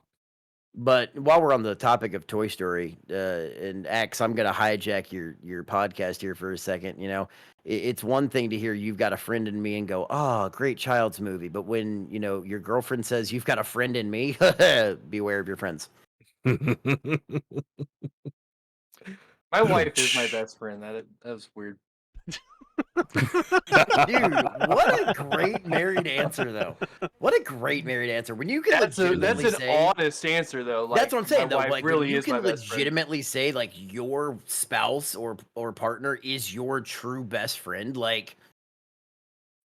[SPEAKER 6] But while we're on the topic of Toy Story and X, I'm gonna hijack your podcast here for a second. You know, it's one thing to hear you've got a friend in me and go, "Oh, great child's movie," but when your girlfriend says you've got a friend in me, beware of your friends.
[SPEAKER 5] My wife is my best friend. That was weird.
[SPEAKER 6] Dude, what a great married answer, though. What a great married answer. When you can
[SPEAKER 5] That's
[SPEAKER 6] legitimately
[SPEAKER 5] an
[SPEAKER 6] say,
[SPEAKER 5] honest answer though. Like,
[SPEAKER 6] that's what I'm saying,
[SPEAKER 5] my
[SPEAKER 6] though.
[SPEAKER 5] wife
[SPEAKER 6] Like,
[SPEAKER 5] really
[SPEAKER 6] when you
[SPEAKER 5] is my
[SPEAKER 6] can
[SPEAKER 5] best friend.
[SPEAKER 6] legitimately say, like, your spouse or partner is your true best friend, like,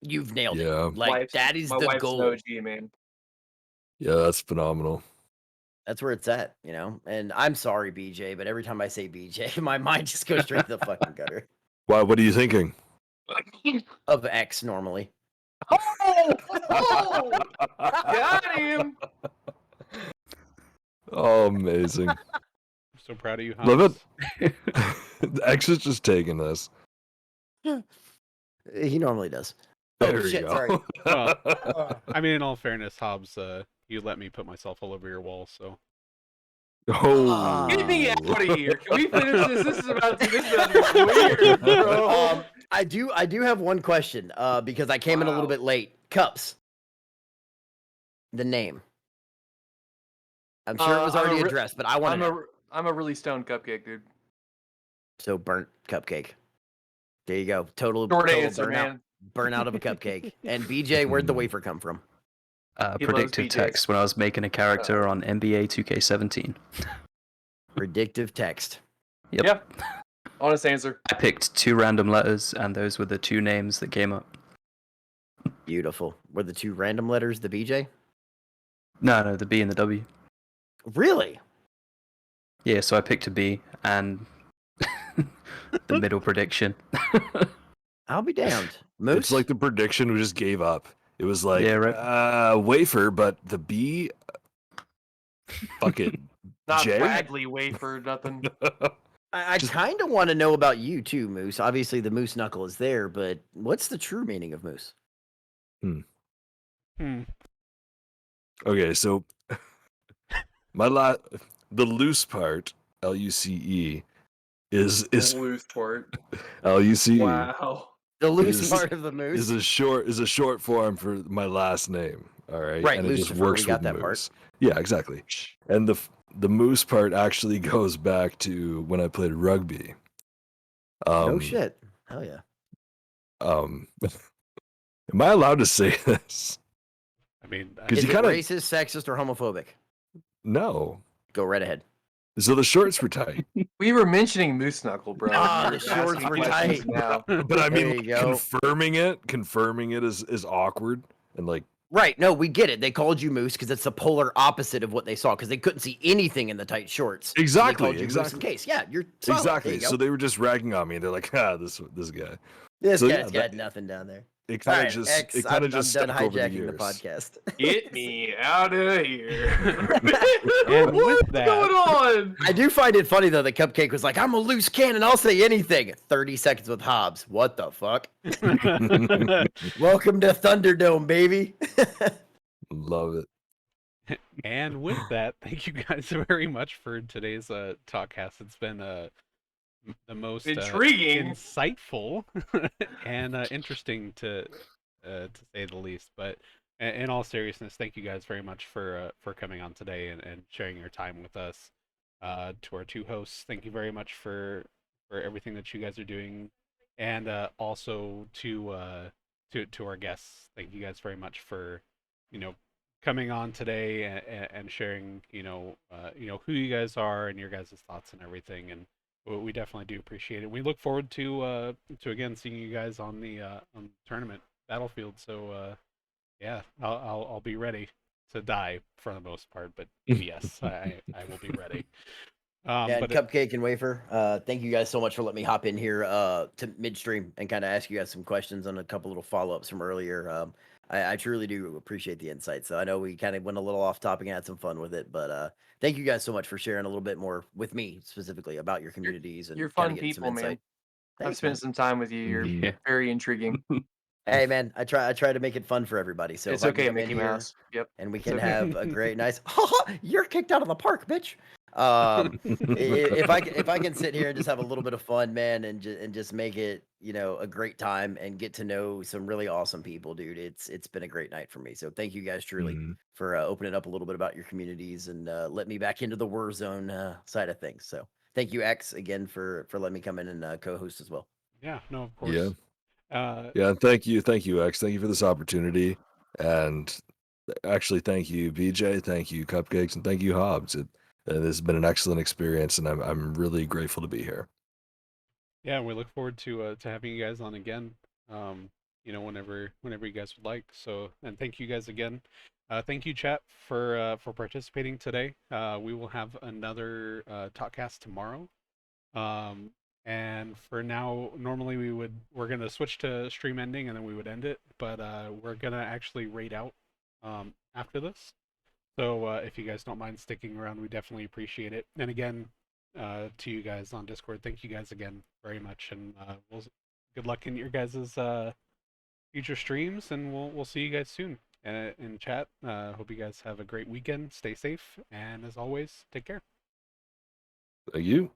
[SPEAKER 6] you've nailed
[SPEAKER 3] Yeah.
[SPEAKER 6] it. Like, that is
[SPEAKER 5] my
[SPEAKER 6] the
[SPEAKER 5] wife's
[SPEAKER 6] goal.
[SPEAKER 5] an OG, man.
[SPEAKER 3] Yeah, that's phenomenal.
[SPEAKER 6] That's where it's at, And I'm sorry, BJ, but every time I say BJ, my mind just goes straight to the fucking gutter
[SPEAKER 3] Why? What are you thinking?
[SPEAKER 6] of X normally.
[SPEAKER 5] Oh, got him.
[SPEAKER 3] Oh, amazing.
[SPEAKER 2] I'm so proud of you,
[SPEAKER 3] Love
[SPEAKER 2] Hans.
[SPEAKER 3] X is just taking this.
[SPEAKER 6] He normally does.
[SPEAKER 3] There
[SPEAKER 6] Oh
[SPEAKER 3] we
[SPEAKER 6] shit!
[SPEAKER 3] go.
[SPEAKER 6] Sorry.
[SPEAKER 2] Well, I mean, in all fairness, Hobbs, you let me put myself all over your wall, so.
[SPEAKER 3] Oh.
[SPEAKER 5] Get me out of here. Can we finish this? This is about to get weird, bro.
[SPEAKER 6] I do have one question. Because I came in a little
[SPEAKER 5] Wow.
[SPEAKER 6] bit late. Cups. The name. I'm sure it was
[SPEAKER 5] I'm a
[SPEAKER 6] already
[SPEAKER 5] re-
[SPEAKER 6] addressed, but I want to know.
[SPEAKER 5] I'm a really stoned cupcake, dude.
[SPEAKER 6] So burnt cupcake. There you go. Total
[SPEAKER 5] Short
[SPEAKER 6] total
[SPEAKER 5] answer, man.
[SPEAKER 6] burnout of a cupcake. And BJ, where'd the wafer come from?
[SPEAKER 5] He loves
[SPEAKER 4] Predictive
[SPEAKER 5] BJs.
[SPEAKER 4] text when I was making a character on NBA 2K17.
[SPEAKER 6] Predictive text.
[SPEAKER 4] Yep.
[SPEAKER 5] Yeah. Honest answer.
[SPEAKER 4] I picked 2 random letters, and those were the 2 names that came up.
[SPEAKER 6] Beautiful. Were the 2 random letters the BJ?
[SPEAKER 4] No, the B and the W.
[SPEAKER 6] Really?
[SPEAKER 4] Yeah, so I picked a B and the middle prediction.
[SPEAKER 6] I'll be damned. Moose?
[SPEAKER 3] It's like the prediction we just gave up. It was like,
[SPEAKER 4] Yeah, right.
[SPEAKER 3] wafer, but the B, fuck it.
[SPEAKER 5] Not
[SPEAKER 3] Jay?
[SPEAKER 5] Bradley wafer, nothing.
[SPEAKER 6] I kind of want to know about you too, Moose. Obviously, the moose knuckle is there, but what's the true meaning of moose?
[SPEAKER 3] Okay, so the loose part, Luce, is
[SPEAKER 5] Loose part.
[SPEAKER 3] Luce
[SPEAKER 5] Wow.
[SPEAKER 6] The loose
[SPEAKER 3] Is-
[SPEAKER 6] part of the moose.
[SPEAKER 3] is a short form for my last name. All right,
[SPEAKER 6] Right,
[SPEAKER 3] and it just
[SPEAKER 6] Lucifer,
[SPEAKER 3] works
[SPEAKER 6] we got
[SPEAKER 3] with
[SPEAKER 6] that part.
[SPEAKER 3] moose. Yeah, exactly. And the moose part actually goes back to when I played rugby.
[SPEAKER 6] No shit. Hell yeah.
[SPEAKER 3] Am I allowed to say this?
[SPEAKER 2] I mean,
[SPEAKER 3] Because
[SPEAKER 6] Is
[SPEAKER 3] you
[SPEAKER 6] it
[SPEAKER 3] kind of
[SPEAKER 6] racist, sexist, or homophobic?
[SPEAKER 3] no.
[SPEAKER 6] Go right ahead.
[SPEAKER 3] So the shorts were tight,
[SPEAKER 5] We were mentioning moose knuckle, bro.
[SPEAKER 6] Ah,
[SPEAKER 5] You're
[SPEAKER 6] the shorts
[SPEAKER 5] asking
[SPEAKER 6] were
[SPEAKER 5] questions
[SPEAKER 6] tight.
[SPEAKER 5] now.
[SPEAKER 3] but I mean,
[SPEAKER 6] There you go.
[SPEAKER 3] confirming it is awkward and like
[SPEAKER 6] Right. No, we get it. They called you moose because it's the polar opposite of what they saw because they couldn't see anything in the tight shorts. So
[SPEAKER 3] Exactly,
[SPEAKER 6] they called you moose in
[SPEAKER 3] exactly.
[SPEAKER 6] case. Yeah, you're solid.
[SPEAKER 3] exactly.
[SPEAKER 6] There you go.
[SPEAKER 3] So they were just ragging on me. They're like, this guy.
[SPEAKER 6] This
[SPEAKER 3] so
[SPEAKER 6] guy's
[SPEAKER 3] yeah,
[SPEAKER 6] got nothing down there.
[SPEAKER 3] It
[SPEAKER 6] All
[SPEAKER 3] kind
[SPEAKER 6] right,
[SPEAKER 3] of
[SPEAKER 6] X,
[SPEAKER 3] just
[SPEAKER 6] I'm
[SPEAKER 3] just
[SPEAKER 6] done
[SPEAKER 3] stuck over the
[SPEAKER 6] hijacking
[SPEAKER 3] years.
[SPEAKER 6] the podcast.
[SPEAKER 5] Get me out of here.
[SPEAKER 2] And with
[SPEAKER 5] What's
[SPEAKER 2] that-
[SPEAKER 5] going on?
[SPEAKER 6] I do find it funny though. The cupcake was like, "I'm a loose cannon. I'll say anything." 30 seconds with Hobbs. What the fuck? Welcome to Thunderdome, baby.
[SPEAKER 3] Love it.
[SPEAKER 2] And with that, thank you guys very much for today's talkcast. It's been the most
[SPEAKER 5] Intriguing.
[SPEAKER 2] insightful and interesting to say the least. But in all seriousness, thank you guys very much for coming on today and sharing your time with us. To our 2 hosts, thank you very much for everything that you guys are doing, and also to our guests, thank you guys very much for coming on today and sharing who you guys are and your guys' thoughts and everything. And we definitely do appreciate it. We look forward to again seeing you guys on the tournament battlefield. So yeah, I'll be ready to die for the most part, but yes, I will be ready.
[SPEAKER 6] Yeah, and
[SPEAKER 2] But
[SPEAKER 6] Cupcake and Wafer, thank you guys so much for letting me hop in here to midstream and kind of ask you guys some questions on a couple little follow-ups from earlier. I truly do appreciate the insight. So I know we kind of went a little off topic and had some fun with it, but thank you guys so much for sharing a little bit more with me specifically about your communities and
[SPEAKER 5] You're
[SPEAKER 6] kinda
[SPEAKER 5] fun
[SPEAKER 6] getting some
[SPEAKER 5] people, man.
[SPEAKER 6] insight.
[SPEAKER 5] I've
[SPEAKER 6] Thanks,
[SPEAKER 5] spent
[SPEAKER 6] man.
[SPEAKER 5] some time with you. You're
[SPEAKER 3] Mhm.
[SPEAKER 4] Yeah.
[SPEAKER 5] very intriguing.
[SPEAKER 6] Hey man, I try to make it fun for everybody. So
[SPEAKER 5] It's
[SPEAKER 6] if I can
[SPEAKER 5] okay,
[SPEAKER 6] come in
[SPEAKER 5] Mickey
[SPEAKER 6] here
[SPEAKER 5] Mouse. Yep.
[SPEAKER 6] and we
[SPEAKER 5] It's
[SPEAKER 6] can
[SPEAKER 5] okay.
[SPEAKER 6] have a great, nice. You're kicked out of the park, bitch. If I can sit here and just have a little bit of fun, man, and just make it a great time and get to know some really awesome people, dude. It's been a great night for me. So thank you guys truly
[SPEAKER 3] Mhm.
[SPEAKER 6] for opening up a little bit about your communities and let me back into the Warzone side of things. So thank you, X, again for letting me come in and co-host as well.
[SPEAKER 2] yeah, no, of course.
[SPEAKER 3] Yeah.
[SPEAKER 2] Uh,
[SPEAKER 3] Yeah, and thank you, X. Thank you for this opportunity. And actually, thank you, BJ. Thank you, Cupcakes, and thank you, Hobbs. It has been an excellent experience, and I'm really grateful to be here.
[SPEAKER 2] Yeah, we look forward to having you guys on again. Whenever you guys would like. So, and thank you guys again. Thank you, chat, for participating today. We will have another Talkcast tomorrow. And for now, normally we're gonna switch to stream ending and then we would end it, but we're gonna actually raid out after this. So if you guys don't mind sticking around, we definitely appreciate it. And again, to you guys on Discord, thank you guys again very much, and good luck in your guys' future streams, and we'll see you guys soon. And in chat, hope you guys have a great weekend. Stay safe, and as always, take care.
[SPEAKER 3] Thank you.